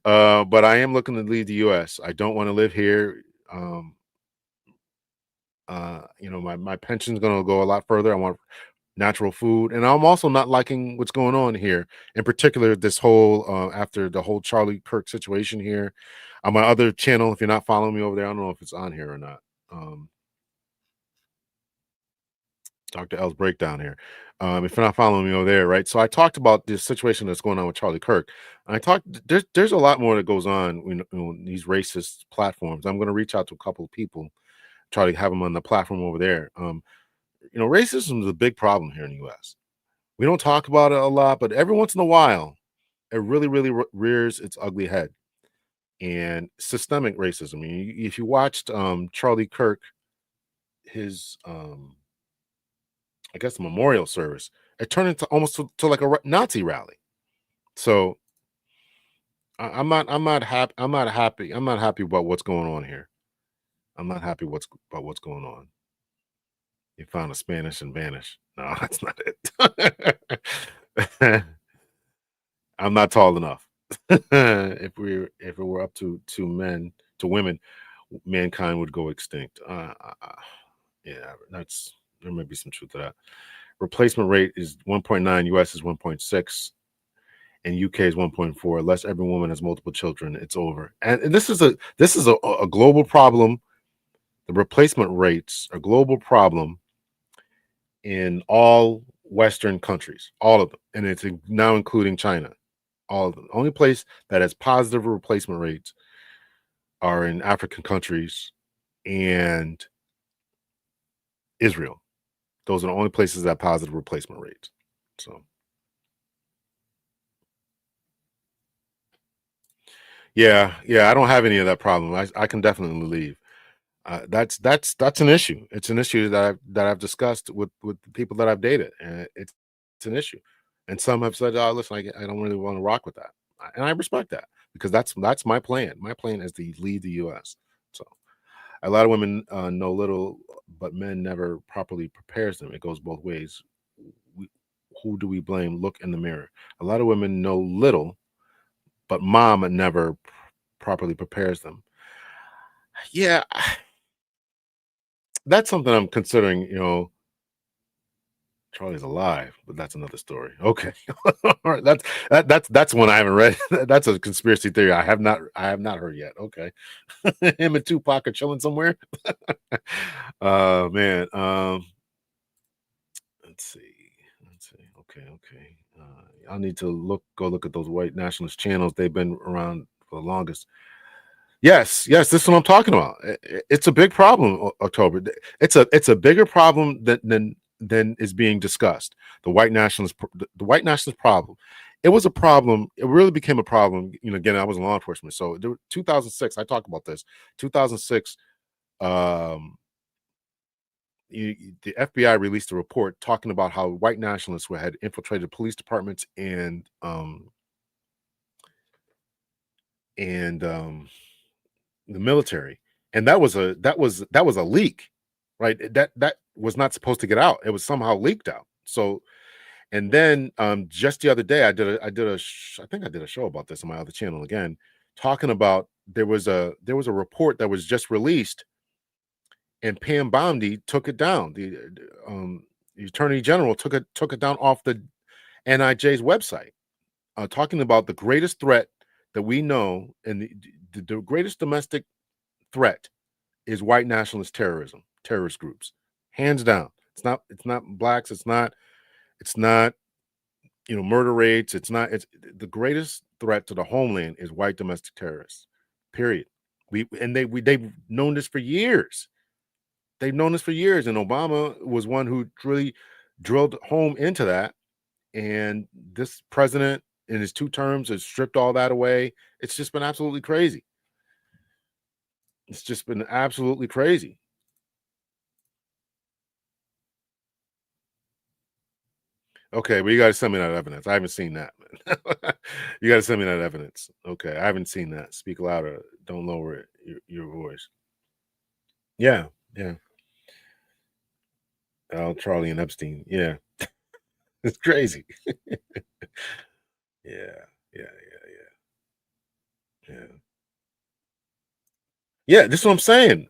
But I am looking to leave the U.S. I don't want to live here. My pension's going to go a lot further. I want natural food. And I'm also not liking what's going on here, in particular, this whole after the whole Charlie Kirk situation here. On my other channel, if you're not following me over there, I don't know if it's on here or not. Dr. L's breakdown here. If you're not following me over there, right? So I talked about this situation that's going on with Charlie Kirk. I talked. There's a lot more that goes on in these racist platforms. I'm going to reach out to a couple of people, try to have them on the platform over there. Racism is a big problem here in the U.S. We don't talk about it a lot, but every once in a while, it really, really rears its ugly head. And systemic racism. I mean, if you watched Charlie Kirk, his I guess the memorial service, it turned into almost to like a Nazi rally. So I'm not happy. I'm not happy. I'm not happy about what's going on here. I'm not happy about what's going on. You found a Spanish and vanish. No, that's not it. I'm not tall enough. If it were up to women, mankind would go extinct. Yeah, there may be some truth to that. Replacement rate is 1.9, US is 1.6, and UK is 1.4. Unless every woman has multiple children, it's over. And this is a global problem. The replacement rates are a global problem in all Western countries, all of them, and it's now including China. All of them. The only place that has positive replacement rates are in African countries and Israel. Those are the only places that have positive replacement rates. So, yeah, I don't have any of that problem. I can definitely leave. That's an issue. It's an issue that I've discussed with the people that I've dated, and it's an issue. And some have said, "Oh, listen, I don't really want to rock with that," and I respect that because that's my plan. My plan is to lead the U.S. So a lot of women know little, but men never properly prepares them. It goes both ways. Who do we blame? Look in the mirror. A lot of women know little, but mom never properly prepares them. Yeah, that's something I'm considering. Charlie's alive, but that's another story. Okay, all right. That's one I haven't read. That's a conspiracy theory I have not heard yet. Okay, him and Tupac are chilling somewhere. Man. Let's see. Okay. I'll need to go look at those white nationalist channels. They've been around for the longest. Yes, this is what I'm talking about. It's a big problem, October. It's a bigger problem than is being discussed. The white nationalist problem. It was a problem. It really became a problem. Again, I was in law enforcement. So 2006, I talk about this. 2006, the FBI released a report talking about how white nationalists had infiltrated police departments and the military, and that was a leak, right? That was not supposed to get out. It was somehow leaked out. So, and then just the other day, I think I did a show about this on my other channel again, talking about there was a report that was just released, and Pam Bondi took it down. The Attorney General took it down off the NIJ's website, talking about the greatest threat that we know, and the greatest domestic threat is white nationalist terrorist groups, hands down. It's not blacks. It's not murder rates. It's the greatest threat to the homeland is white domestic terrorists. Period. They've known this for years. They've known this for years, and Obama was one who really drilled home into that. And this president, in his 2 terms, has stripped all that away. It's just been absolutely crazy. It's just been absolutely crazy. Okay, but you got to send me that evidence. I haven't seen that, man. You got to send me that evidence. Okay, I haven't seen that. Speak louder. Don't lower your voice. Yeah. Charlie and Epstein. Yeah, it's crazy. Yeah. Yeah. This is what I'm saying.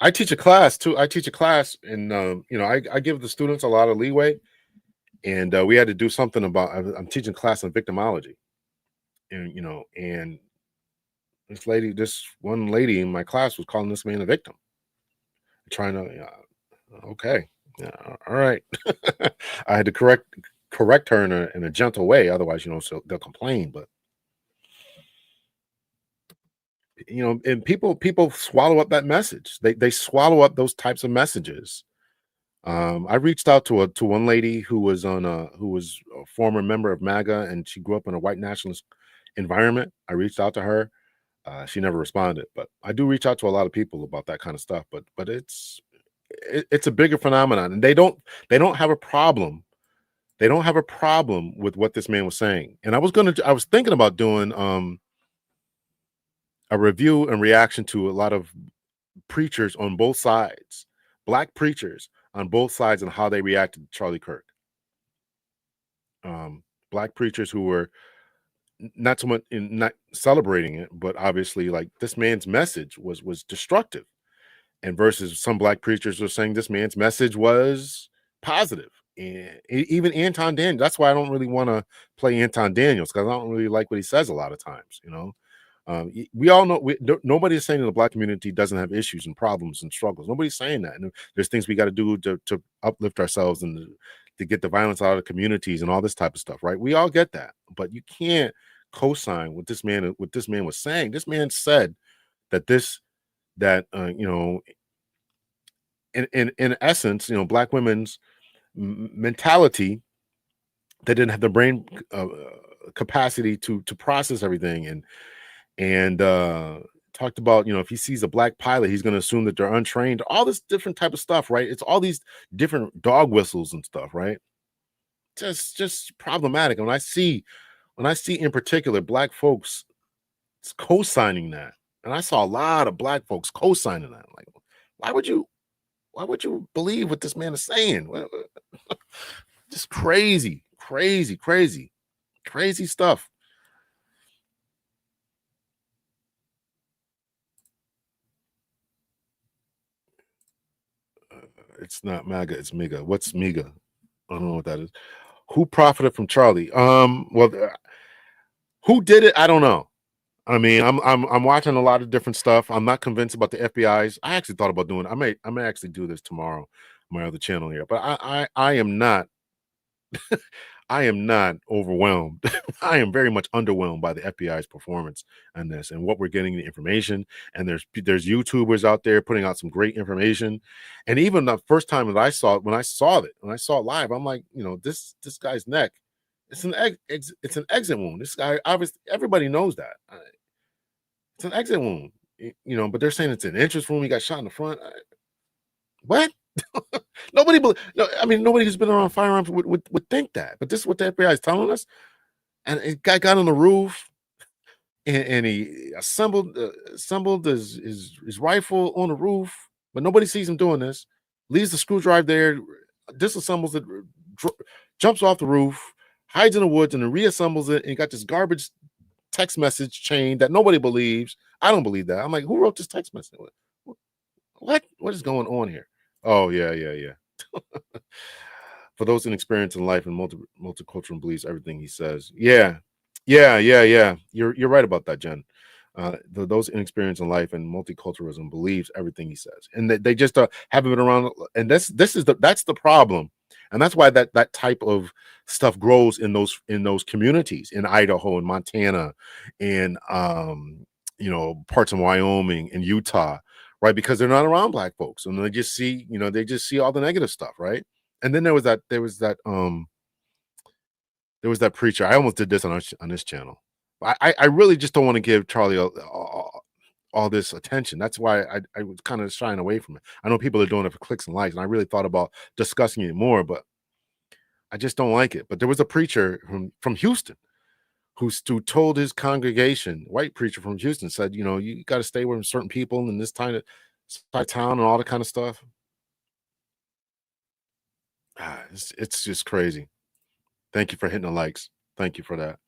I teach a class too. I teach a class, and you know, I give the students a lot of leeway, and we had to do something about. I'm teaching a class on victimology, and you know, and this one lady in my class was calling this man a victim, trying to. Okay, yeah, all right. I had to correct her in a gentle way, otherwise, you know, so they'll complain. But you know, and people swallow up that message. They swallow up those types of messages. I reached out to one lady who was a former member of MAGA, and she grew up in a white nationalist environment. I reached out to her. She never responded, but I do reach out to a lot of people about that kind of stuff. But it's a bigger phenomenon, and they don't have a problem. They don't have a problem with what this man was saying. And I was thinking about doing a review and reaction to a lot of preachers on both sides, black preachers on both sides, and how they reacted to Charlie Kirk. Black preachers who were not so much in not celebrating it, but obviously like this man's message was destructive, and versus some black preachers were saying this man's message was positive. And even Anton Daniels, that's why I don't really want to play Anton Daniels, because I don't really like what he says a lot of times, you know. We all know nobody is saying that the black community doesn't have issues and problems and struggles. Nobody's saying that. And there's things we got to do to uplift ourselves and to get the violence out of the communities and all this type of stuff, right? We all get that, but you can't co-sign what this man was saying. This man said that you know, in essence, you know, black women's mentality, they didn't have the brain capacity to process everything, and talked about, you know, if he sees a black pilot, he's going to assume that they're untrained, all this different type of stuff, right? It's all these different dog whistles and stuff, right? Just problematic. And when I see in particular black folks co-signing that, and I saw a lot of black folks co-signing that, like, why would you believe what this man is saying? Just crazy stuff. It's not MAGA, it's MIGA. What's MIGA? I don't know what that is. Who profited from Charlie? Who did it? I don't know. I mean, I'm watching a lot of different stuff. I'm not convinced about the FBI's. I actually thought about doing. I may actually do this tomorrow on my other channel here. But I am not. I am not overwhelmed. I am very much underwhelmed by the FBI's performance on this and what we're getting the information. And there's YouTubers out there putting out some great information. And even the first time that I saw it, when I saw it live, I'm like, you know, this guy's neck, it's an exit wound. This guy, obviously, everybody knows that. It's an exit wound, you know, but they're saying it's an entrance wound. He got shot in the front. What? Nobody, no, I mean, nobody who's been around firearms would think that. But this is what the FBI is telling us. And a guy got on the roof, and he assembled his rifle on the roof, but nobody sees him doing this. Leaves the screwdriver there, disassembles it, jumps off the roof, hides in the woods, and then reassembles it. And got this garbage text message chain that nobody believes. I don't believe that. I'm like, who wrote this text message? What is going on here? Oh, yeah. For those inexperienced in life and multicultural beliefs, everything he says. Yeah. You're right about that, Jen. Those inexperienced in life and multiculturalism believes everything he says, and they just haven't been around. And that's the problem, and that's why that type of stuff grows in those communities in Idaho and Montana, and you know, parts of Wyoming and Utah, right? Because they're not around black folks, and they just see all the negative stuff, right? And then there was that preacher. I almost did this on this channel. I really just don't want to give Charlie all this attention. That's why I was kind of shying away from it. I know people are doing it for clicks and likes, and I really thought about discussing it more, but I just don't like it. But there was a preacher from Houston who told his congregation, white preacher from Houston, said, you know, you got to stay with certain people in this town and all that kind of stuff. It's just crazy. Thank you for hitting the likes. Thank you for that.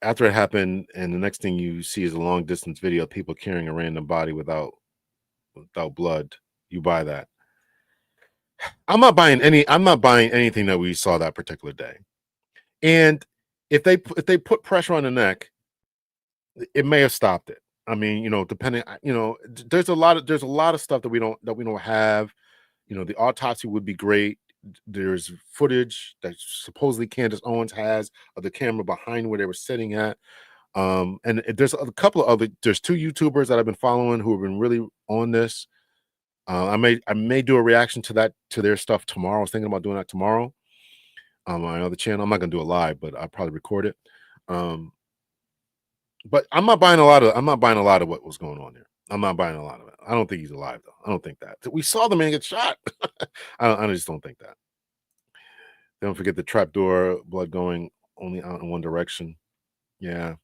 After it happened, and the next thing you see is a long distance video of people carrying a random body without without blood, you buy that. I'm not buying anything that we saw that particular day. And if they put pressure on the neck, it may have stopped it. I mean, depending, there's a lot of stuff that we don't have. The autopsy would be great. There's footage that supposedly Candace Owens has of the camera behind where they were sitting at. And there's a couple of there's 2 YouTubers that I've been following who have been really on this. I may do a reaction to their stuff tomorrow. I was thinking about doing that tomorrow on my other channel. I'm not gonna do it live, but I'll probably record it. But I'm not buying a lot of what was going on there. I'm not buying a lot of it. I don't think he's alive though. I don't think that. We saw the man get shot. I just don't think that. Don't forget the trapdoor, blood going only out in one direction. Yeah,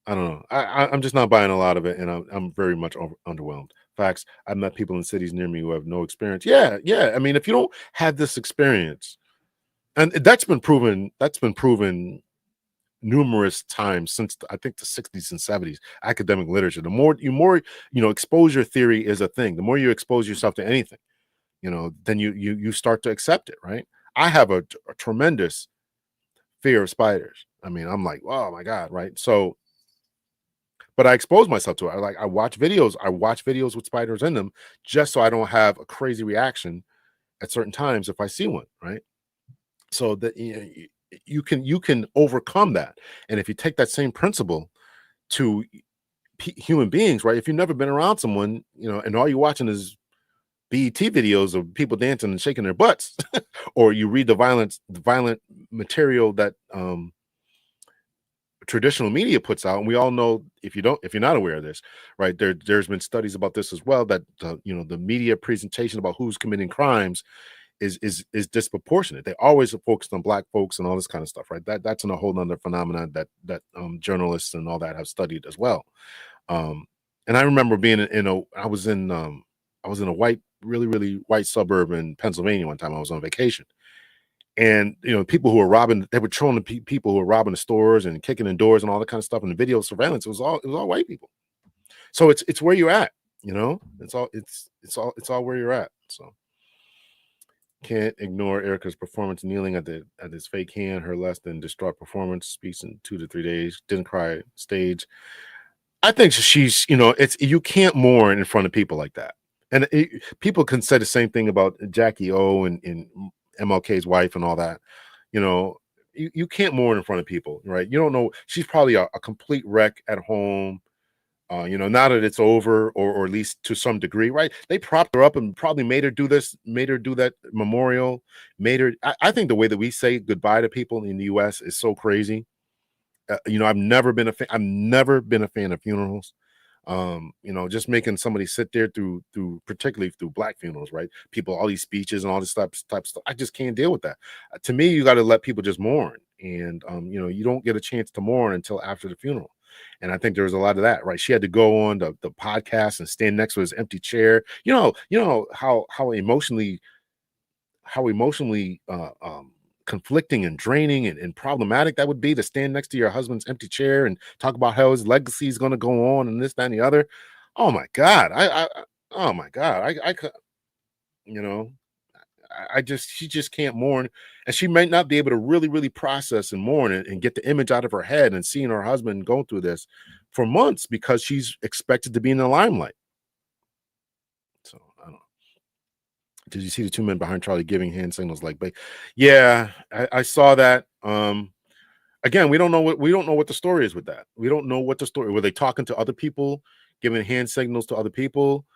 I don't know. I'm just not buying a lot of it, and I'm very much underwhelmed. Facts. I've met people in cities near me who have no experience. Yeah. I mean, if you don't have this experience, and that's been proven numerous times since I think the 60s and 70s, academic literature. The more exposure theory is a thing. The more you expose yourself to anything, then you start to accept it, right? I have a tremendous fear of spiders. I mean, I'm like, oh my God, right? So, but I expose myself to it. I watch videos with spiders in them just so I don't have a crazy reaction at certain times if I see one, right? So that you can overcome that. And if you take that same principle to human beings, right? If you've never been around someone, and all you're watching is BET videos of people dancing and shaking their butts, or you read the violent material that traditional media puts out, and we all know, if you're not aware of this, right, there's been studies about this as well, that the media presentation about who's committing crimes is disproportionate. They always are focused on Black folks and all this kind of stuff, right? That's a whole nother phenomenon that journalists and all that have studied as well. And I remember being I was in a really, really white suburb in Pennsylvania one time. I was on vacation. And people who were robbing, they were showing the people who were robbing the stores and kicking in doors and all that kind of stuff. And the video surveillance, it was all white people. So it's where you're at, it's all where you're at. So can't ignore Erica's performance kneeling at his fake hand. Her less than distraught performance speaks in 2 to 3 days. Didn't cry stage. I think she's, you can't mourn in front of people like that. And people can say the same thing about Jackie O and MLK's wife and all that. You can't mourn in front of people, right? You don't know. She's probably a complete wreck at home. Now that it's over, or at least to some degree, right? They propped her up and probably made her do that memorial. I think the way that we say goodbye to people in the U.S. is so crazy. I've never been a fan of funerals. Just making somebody sit there through particularly through Black funerals, right? People, all these speeches and all this type of stuff. I just can't deal with that. To me, you got to let people just mourn, and you don't get a chance to mourn until after the funeral. And I think there was a lot of that, right? She had to go on the podcast and stand next to his empty chair. How emotionally conflicting and draining and problematic that would be, to stand next to your husband's empty chair and talk about how his legacy is going to go on and this, that, and the other. Oh my God. Oh my God. I could, she just can't mourn, and she might not be able to really, really process and mourn and get the image out of her head and seeing her husband go through this for months because she's expected to be in the limelight. So I don't know. Did you see the 2 men behind Charlie giving hand signals like, yeah, I saw that. Again, we don't know what the story is with that. We don't know what the story. Were they talking to other people, giving hand signals to other people?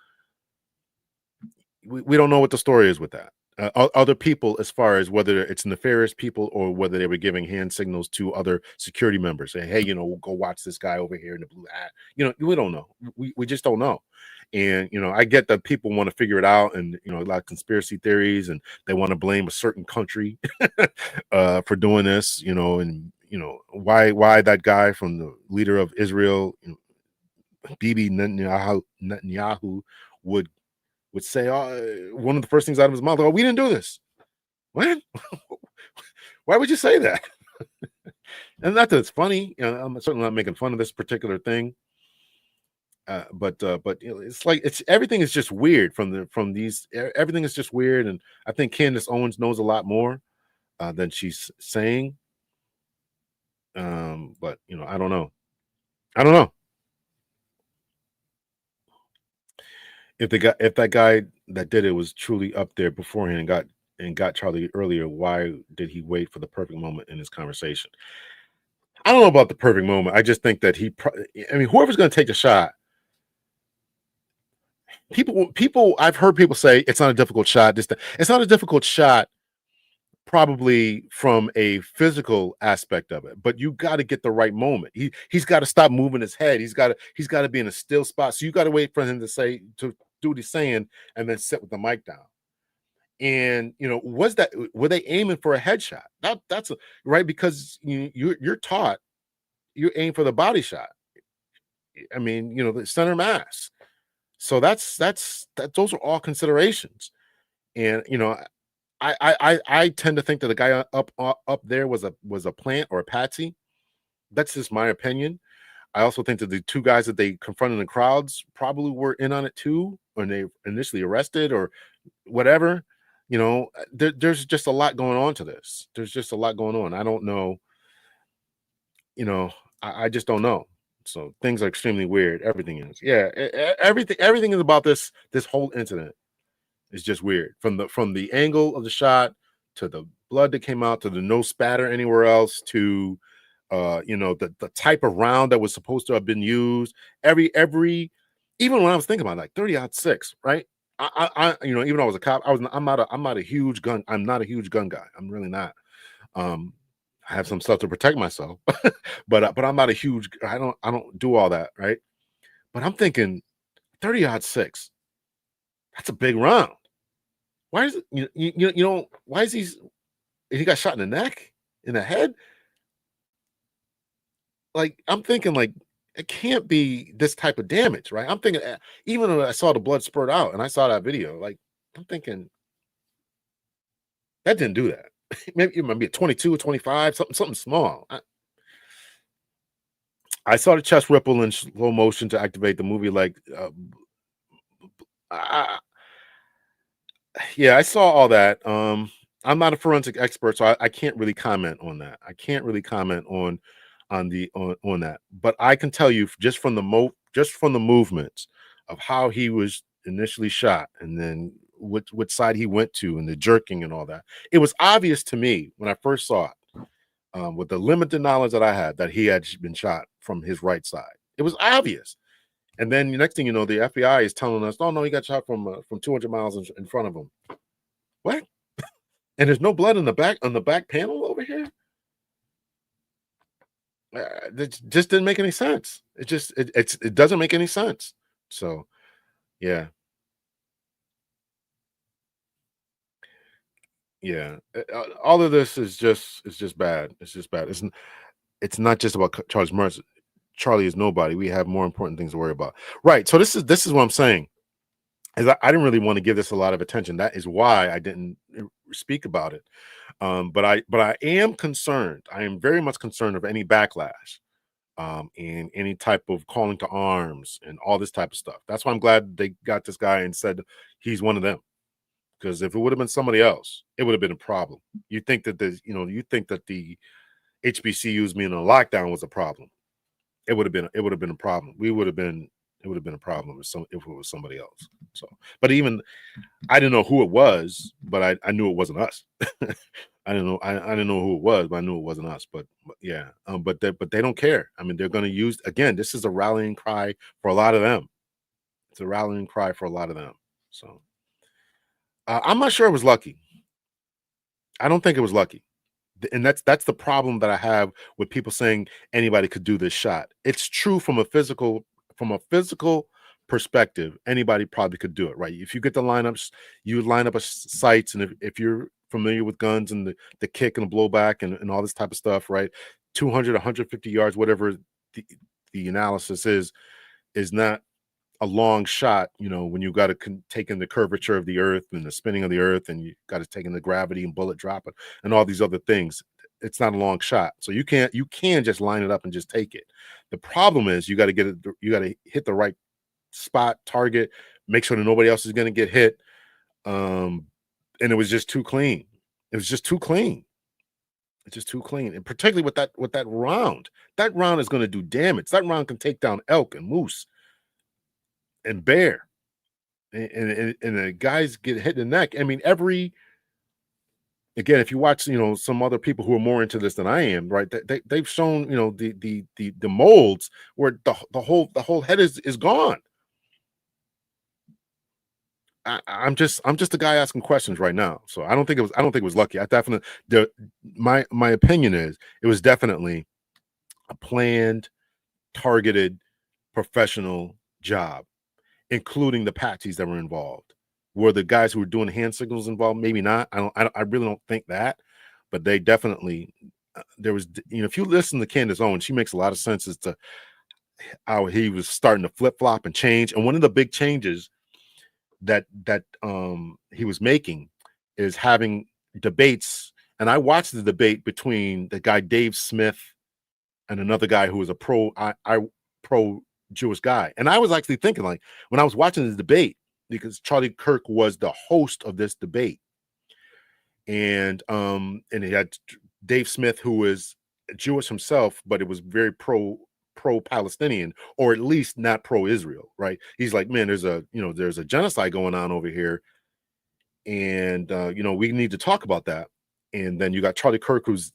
We don't know what the story is with that. Other people, as far as whether it's nefarious people or whether they were giving hand signals to other security members, saying, hey, we'll go watch this guy over here in the blue hat. We don't know. We just don't know. And I get that people want to figure it out, and a lot of conspiracy theories, and they want to blame a certain country for doing this, and why that guy from the leader of Israel, Bibi Netanyahu, would say, one of the first things out of his mouth, we didn't do this. What? Why would you say that? And not that it's funny. I'm certainly not making fun of this particular thing. But you know, it's like everything is just weird everything is just weird, and I think Candace Owens knows a lot more than she's saying. But you know, I don't know. If that guy that did it was truly up there beforehand and got Charlie earlier, why did he wait for the perfect moment in his conversation? I don't know about the perfect moment. I just think that I mean, whoever's going to take the shot, I've heard people say it's not a difficult shot. It's not a difficult shot, probably from a physical aspect of it, but you got to get the right moment. He's got to stop moving his head. He's got to be in a still spot. So you got to wait for him to do what he's saying and then sit with the mic down. And you know, were they aiming for a headshot? That's right, because you're taught you aim for the body shot. I mean, you know, the center mass. So those are all considerations. And you know, I tend to think that the guy up there was a plant or a patsy. That's just my opinion. I also think that the two guys that they confronted in the crowds probably were in on it too when they initially arrested or whatever. You know, there's just a lot going on to this. There's just a lot going on. I don't know. You know, I just don't know. So things are extremely weird. Everything is. Yeah, everything is about this whole incident. It's just weird from the angle of the shot to the blood that came out to the no spatter anywhere else to you know, the type of round that was supposed to have been used. Every even when I was thinking about it, like 30-06, right? I you know, even though I was a cop, I'm not a huge gun. I'm not a huge gun guy. I'm really not. I have some stuff to protect myself, but I'm not a huge. I don't do all that, right? But I'm thinking 30-06. That's a big round. Why is it, you know, why is he got shot in the neck, in the head? Like, I'm thinking, like, it can't be this type of damage, right? I'm thinking, even though I saw the blood spurt out and I saw that video, like, I'm thinking that didn't do that. Maybe it might be a 22 or 25, something small. I saw the chest ripple in slow motion to activate the movie. Like, yeah, I saw all that. I'm not a forensic expert, so I can't really comment on that. I can't really comment on that. But I can tell you just from the movements of how he was initially shot, and then which side he went to, and the jerking and all that. It was obvious to me when I first saw it, with the limited knowledge that I had, that he had been shot from his right side. It was obvious. And then the next thing you know, the FBI is telling us, "Oh no, he got shot from 200 miles in front of him." What? And there's no blood on the back panel over here. It just didn't make any sense. It doesn't make any sense. So, yeah, yeah. All of this is just bad. It's just bad. It's not just about Charles Mercer. Charlie is nobody. We have more important things to worry about. Right. So this is what I'm saying. Is I didn't really want to give this a lot of attention. That is why I didn't speak about it. But I am concerned. I am very much concerned of any backlash, and any type of calling to arms and all this type of stuff. That's why I'm glad they got this guy and said he's one of them. Because if it would have been somebody else, it would have been a problem. You think that the HBCUs being in a lockdown was a problem. It would have been a problem. It would have been a problem if it was somebody else. So, but even I didn't know who it was, but I knew it wasn't us. I didn't know who it was, but I knew it wasn't us. But yeah, but they don't care. I mean, they're going to use, again. This is a rallying cry for a lot of them. It's a rallying cry for a lot of them. So I'm not sure it was lucky. I don't think it was lucky. And that's the problem that I have with people saying anybody could do this shot. It's true from a physical perspective. Anybody probably could do it, right? If you get the lineups, you line up sights, and if you're familiar with guns and the kick and the blowback and all this type of stuff, right? 200, 150 yards, whatever the analysis is not a long shot, you know, when you got to take in the curvature of the earth and the spinning of the earth, and you got to take in the gravity and bullet drop and all these other things. It's not a long shot. So you can just line it up and just take it. The problem is you got to hit the right spot, target, make sure that nobody else is going to get hit. And it was just too clean. It was just too clean. It's just too clean, and particularly with that round. That round is going to do damage. That round can take down elk and moose and bear, and the guys get hit in the neck. I mean, again, if you watch, some other people who are more into this than I am, right? They've shown, the molds where the whole head is gone. I'm just a guy asking questions right now. So I don't think it was lucky. I definitely my opinion is it was definitely a planned, targeted, professional job, including the patsies that were involved. Were the guys who were doing hand signals involved? Maybe not. I really don't think that, but they definitely there was, if you listen to Candace Owens, she makes a lot of sense as to how he was starting to flip flop and change. And one of the big changes that he was making is having debates. And I watched the debate between the guy Dave Smith and another guy who was a pro Jewish guy. And I was actually thinking, like, when I was watching the debate, because Charlie Kirk was the host of this debate, and he had Dave Smith, who is Jewish himself, but it was very pro Palestinian, or at least not pro Israel, right? He's like, man, there's a genocide going on over here, and we need to talk about that. And then you got Charlie Kirk, who's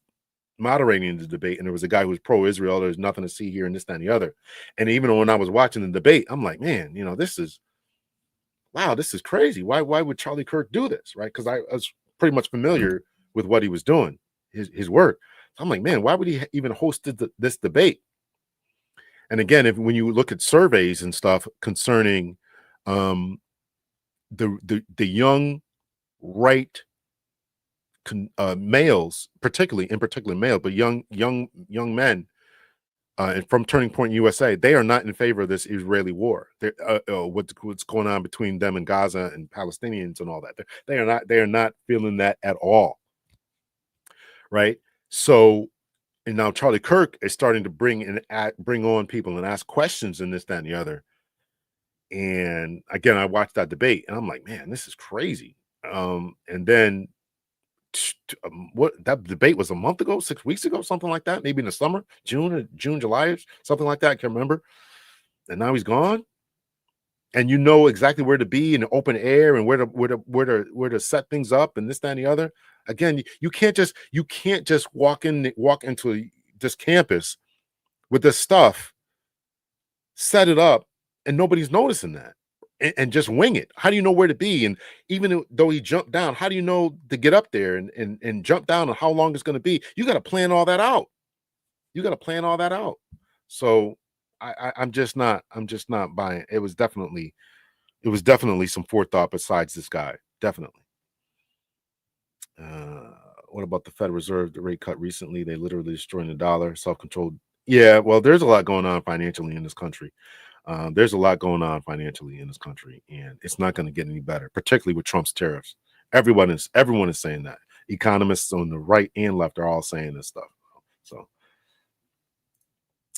moderating the debate, and there was a guy who was pro Israel. There's nothing to see here, and this, that, and the other. And even when I was watching the debate, I'm like, man, this is crazy. Why would Charlie Kirk do this, right? Because I was pretty much familiar with what he was doing, his work. So I'm like, man, why would he even host this debate? And again, when you look at surveys and stuff concerning the young right males, particularly males, but young men, and from Turning Point USA, they are not in favor of this Israeli war. What's going on between them and Gaza and Palestinians and all that. They are not feeling that at all. Right. So, and now Charlie Kirk is starting to bring on people and ask questions and this, that, and the other. And again, I watched that debate and I'm like, man, this is crazy. And then what that debate was a month ago, 6 weeks ago, something like that, maybe in the summer, June, July, something like that. I can't remember. And now he's gone. And you know exactly where to be in the open air and where to set things up and this, that, and the other. Again, you can't just walk into this campus with this stuff, set it up, and nobody's noticing that. And just wing it. How do you know where to be? And even though he jumped down, how do you know to get up there and jump down and how long it's going to be? You got to plan all that out. So I'm just not buying. It was definitely some forethought besides this guy. Definitely. What about the Federal Reserve? The rate cut recently, they literally destroying the dollar, self-controlled. Yeah, well, there's a lot going on financially in this country. And it's not going to get any better, particularly with Trump's tariffs. Everyone is saying that. Economists on the right and left are all saying this stuff. So,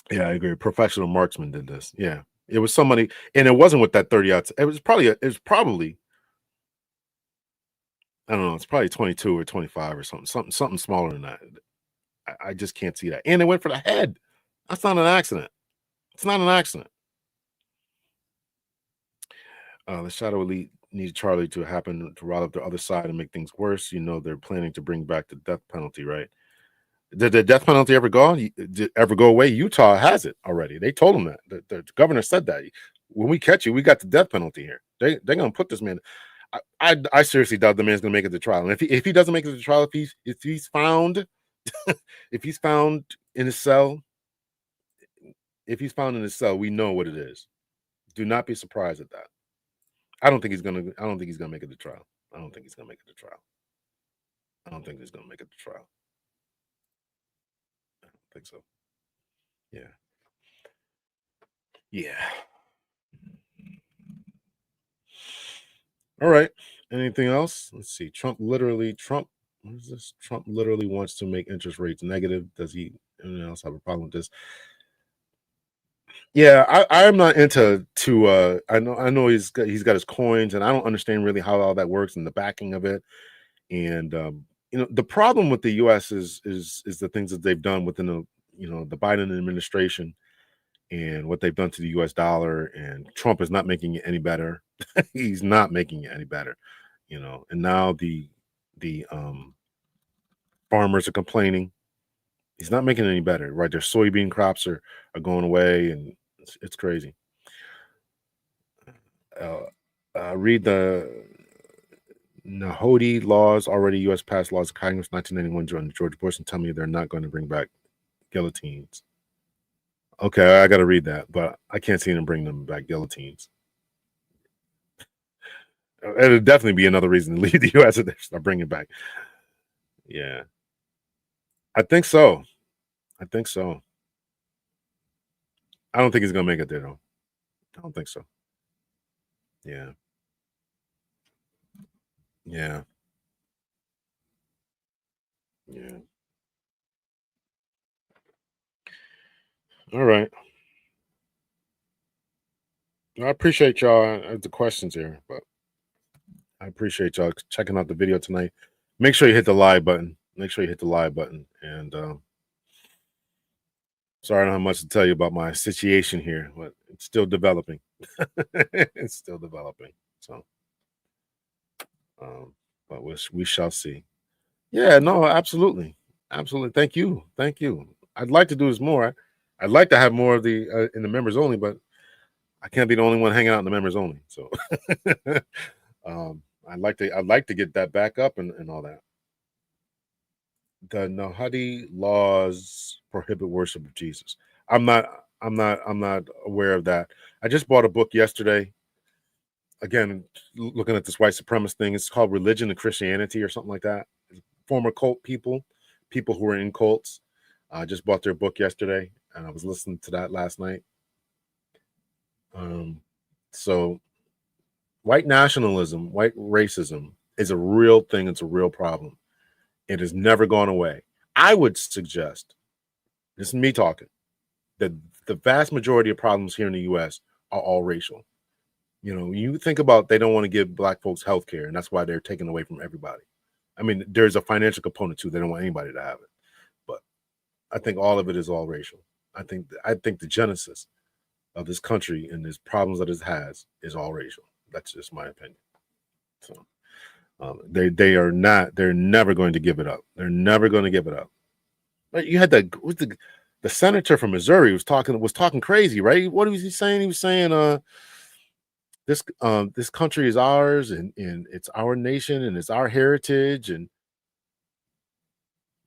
yeah, I agree. Professional marksman did this. Yeah, it was somebody, and it wasn't with that 30 outs. It was probably I don't know. It's probably 22 or 25 or something smaller than that. I just can't see that. And it went for the head. That's not an accident. It's not an accident. The Shadow Elite needs Charlie to happen to rile up the other side and make things worse. They're planning to bring back the death penalty, right? Did the death penalty ever go away? Utah has it already. They told him that. The governor said that. When we catch you, we got the death penalty here. They're gonna put this man. I seriously doubt the man's gonna make it to trial. And if he doesn't make it to trial, if he's found if he's found in his cell, we know what it is. Do not be surprised at that. I don't think he's gonna make it to trial. I don't think he's gonna make it to trial. I don't think so. Yeah. All right. Anything else? Let's see. Trump literally wants to make interest rates negative. Does anyone else have a problem with this? Yeah, I'm not into I know he's got his coins, and I don't understand really how all that works and the backing of it. And the problem with the U.S. is the things that they've done within the Biden administration and what they've done to the U.S. dollar. And Trump is not making it any better. He's not making it any better. And now the farmers are complaining. He's not making it any better, right? Their soybean crops are going away, and it's crazy. Uh, read the Nahodi laws. Already U.S. passed laws. Congress 1991 joined George Bush, and tell me they're not going to bring back guillotines. Okay, I got to read that, but I can't see them bring them back guillotines. It'll definitely be another reason to leave the U.S. if they start bringing back. Yeah, I think so. I think so. I don't think he's gonna make it there though. I don't think so. Yeah, yeah, yeah. All right. I appreciate y'all the questions here, but I appreciate y'all checking out the video tonight. Make sure you hit the like button. Make sure you hit the like button. And sorry, I don't have much to tell you about my situation here, but it's still developing. It's still developing. So, um, but we shall see. Yeah, no, absolutely, absolutely. Thank you, thank you. I'd like to do this more. I'd like to have more of the in the members only, but I can't be the only one hanging out in the members only. So, I'd like to get that back up and all that. The Nahadi laws prohibit worship of Jesus. I'm not aware of that. I just bought a book yesterday. Again, looking at this white supremacist thing. It's called Religion and Christianity or something like that. Former cult people who are in cults. I just bought their book yesterday, and I was listening to that last night. So white nationalism, white racism is a real thing. It's a real problem. It has never gone away. I would suggest, this is me talking, that the vast majority of problems here in the US are all racial. You think about they don't want to give black folks health care, and that's why they're taking away from everybody. I mean, there's a financial component too. They don't want anybody to have it. But I think all of it is all racial. I think the genesis of this country and these problems that it has is all racial. That's just my opinion. So they're never going to give it up. They're never going to give it up. Right? You had the senator from Missouri was talking crazy, right? What was he saying? He was saying this country is ours, and it's our nation, and it's our heritage. And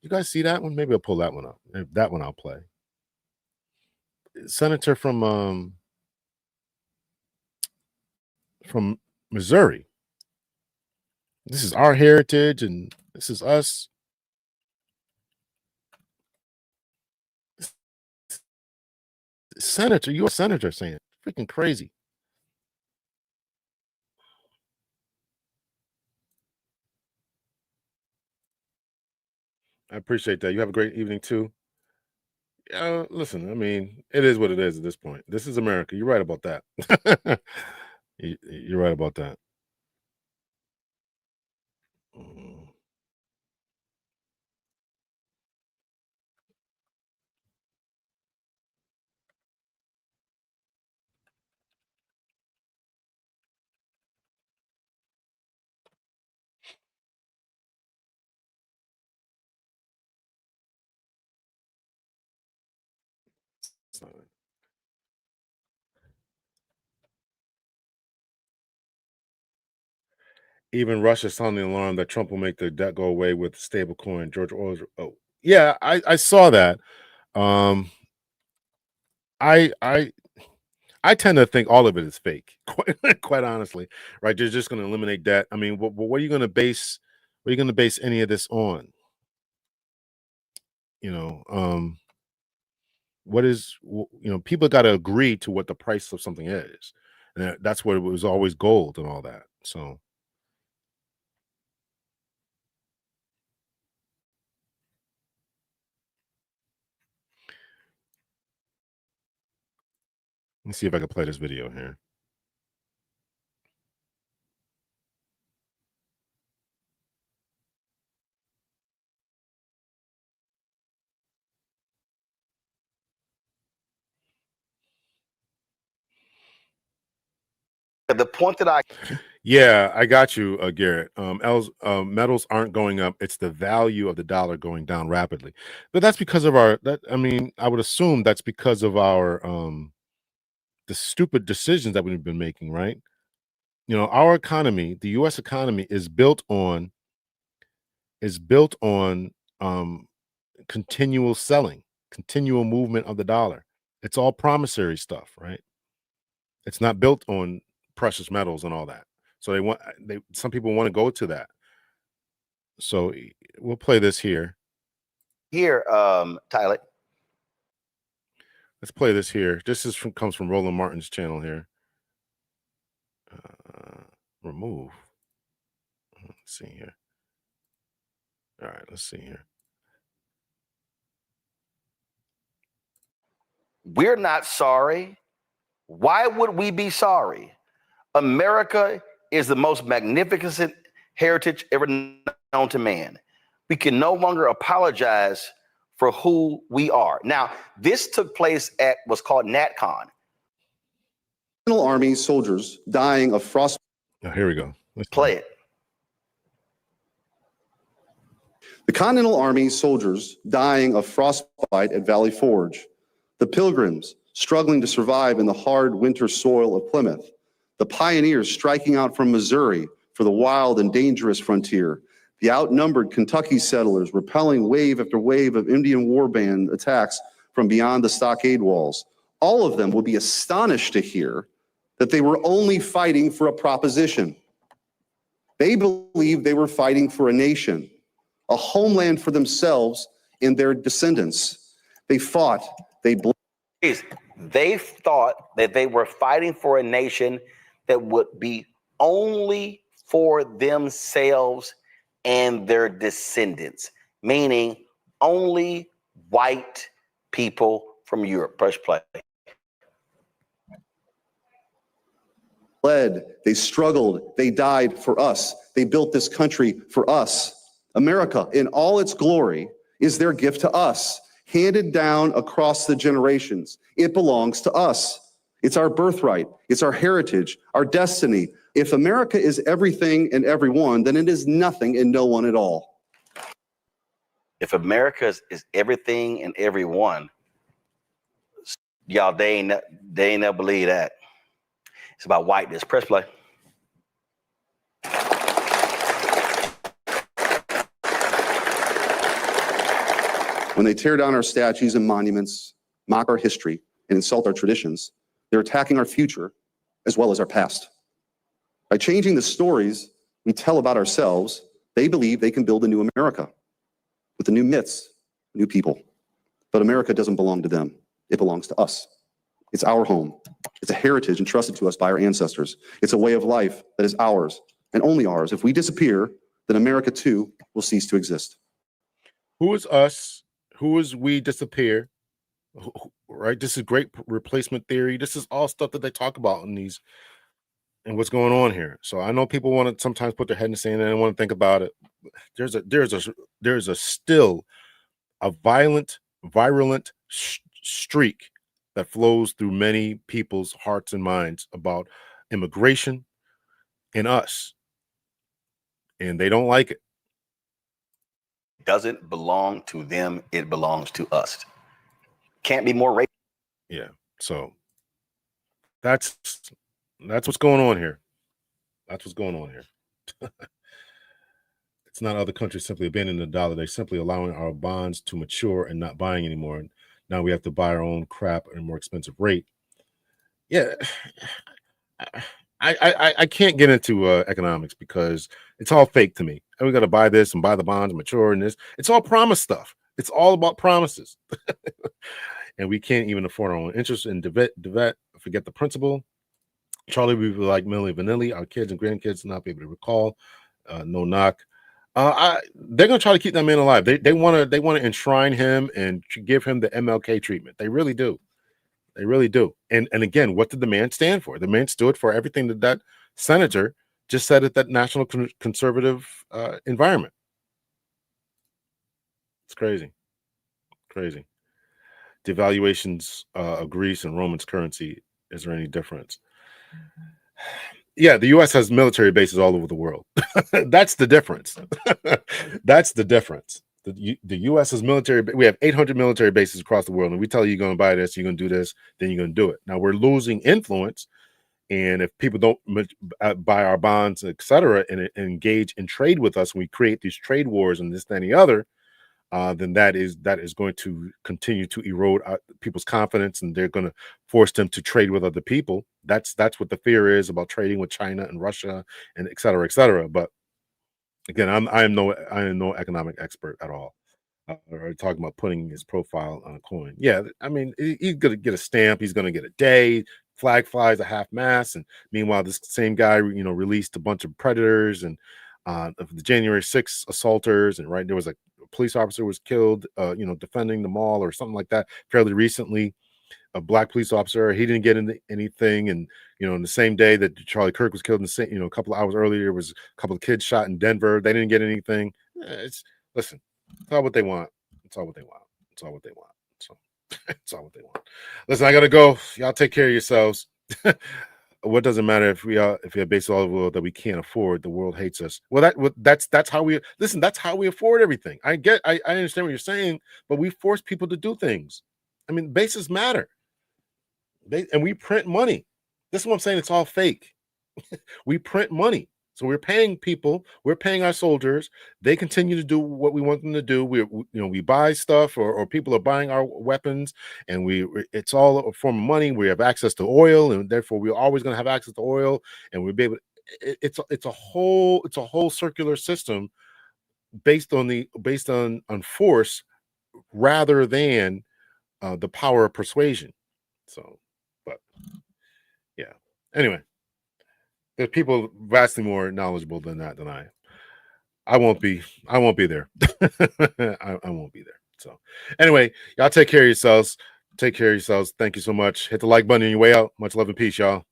you guys see that one? Maybe I'll pull that one up. That one I'll play. Senator from Missouri. This is our heritage, and this is us. Senator, you're a senator saying freaking crazy. I appreciate that. You have a great evening too. Listen, I mean, it is what it is at this point. This is America. You're right about that. You're right about that. Mm. Even Russia sounding the alarm that Trump will make the debt go away with stable coin. George Orwell. Oh, yeah, I saw that. Um, I I I tend to think all of it is fake, quite honestly. Right? They're just going to eliminate debt. I mean, what are you going to base? What are you going to base any of this on? You know, what is people got to agree to what the price of something is, and that's what it was always gold and all that. So Let's see if I can play this video here. The point that Yeah, I got you, Garrett. Metals aren't going up. It's the value of the dollar going down rapidly. But that's because of I would assume that's because of our the stupid decisions that we've been making, right? Our economy, the US economy is built on um continual selling, continual movement of the dollar. It's all promissory stuff, right? It's not built on precious metals and all that. So some people want to go to that. So we'll play this here. here, Tyler, Let's play this here. This comes from Roland Martin's channel here. Remove. Let's see here. All right, let's see here. we're not sorry. Why would we be sorry? America is the most magnificent heritage ever known to man. We can no longer apologize for who we are. Now, this took place at what's called NatCon. Army soldiers dying of frost. Oh, here we go. Let's Play it. The Continental Army soldiers dying of frostbite at Valley Forge. The Pilgrims struggling to survive in the hard winter soil of Plymouth. The pioneers striking out from Missouri for the wild and dangerous frontier. The outnumbered Kentucky settlers repelling wave after wave of Indian war band attacks from beyond the stockade walls. All of them would be astonished to hear that they were only fighting for a proposition. They believed they were fighting for a nation, a homeland for themselves and their descendants. They fought, they bled. They thought that they were fighting for a nation that would be only for themselves and their descendants, meaning only white people from Europe. Press play. They struggled, they died for us. They built this country for us. America, in all its glory, is their gift to us, handed down across the generations. It belongs to us. It's our birthright. It's our heritage, our destiny. If America is everything and everyone, then it is nothing and no one at all. If America is everything and everyone, y'all, they ain't never believe that. It's about whiteness. Press play. When they tear down our statues and monuments, mock our history, and insult our traditions, they're attacking our future as well as our past. By changing the stories we tell about ourselves, they believe they can build a new America with the new myths, new people. But America doesn't belong to them. It belongs to us. It's our home. It's a heritage entrusted to us by our ancestors. It's a way of life that is ours and only ours. If we disappear, then America too will cease to exist. Who is us? Who is we disappear? Right? This is great replacement theory. This is all stuff that they talk about in these and what's going on here. So I know people want to sometimes put their head in the sand and they want to think about it. There's a still a virulent streak that flows through many people's hearts and minds about immigration and us. And they don't like it. It doesn't belong to them. It belongs to us. Can't be more racist. Yeah. So that's what's going on here. That's what's going on here. It's not other countries simply abandoning the dollar. They're simply allowing our bonds to mature and not buying anymore. Now we have to buy our own crap at a more expensive rate. Yeah. I can't get into economics because it's all fake to me. And we got to buy this and buy the bonds, mature and this. It's all promise stuff. It's all about promises. And we can't even afford our own interest in debt. Forget the principal. Charlie will be like Milli Vanilli. Our kids and grandkids will not be able to recall. No knock. They're gonna try to keep that man alive. They want to enshrine him and give him the MLK treatment. They really do. They really do. And again, what did the man stand for? The man stood for everything that senator just said at that national conservative environment. It's crazy. Crazy. Devaluations of Greece and Roman's currency. Is there any difference? Yeah, the U.S. has military bases all over the world. That's the difference. That's the difference. The U.S. has military. We have 800 military bases across the world, and we tell you you're going to buy this, you're going to do this, then you're going to do it. Now we're losing influence, and if people don't buy our bonds, etc., and engage in trade with us, we create these trade wars and this, that, and the other. Then that is going to continue to erode people's confidence, and they're going to force them to trade with other people. That's what the fear is about trading with China and Russia and et cetera, et cetera. But again, I am no economic expert at all. Or talking about putting his profile on a coin. Yeah, I mean, he's going to get a stamp. He's going to get a day. Flag flies a half mast, and meanwhile, this same guy, released a bunch of predators and the January 6th assaulters, and right there was a police officer was killed, defending the mall or something like that fairly recently. A black police officer, he didn't get anything, and in the same day that Charlie Kirk was killed, in the same, a couple of hours earlier, there was a couple of kids shot in Denver. They didn't get anything. Listen, it's all what they want. It's all what they want. It's all what they want. So it's all what they want. Listen, I gotta go. Y'all take care of yourselves. What does it matter if we have bases all over the world that we can't afford? The world hates us. Well, that's how we listen. That's how we afford everything. I understand what you're saying, but we force people to do things. I mean, bases matter. And we print money. This is what I'm saying. It's all fake. We print money. So we're paying people. We're paying our soldiers. They continue to do what we want them to do. We buy stuff, or people are buying our weapons, and it's all a form of money. We have access to oil, and therefore we're always going to have access to oil, and we'll be able. It's a whole circular system based on force rather than the power of persuasion. So, but yeah. Anyway. There's people vastly more knowledgeable than that than I am. I won't be there. I won't be there. So anyway, y'all take care of yourselves. Take care of yourselves. Thank you so much. Hit the like button on your way out. Much love and peace, y'all.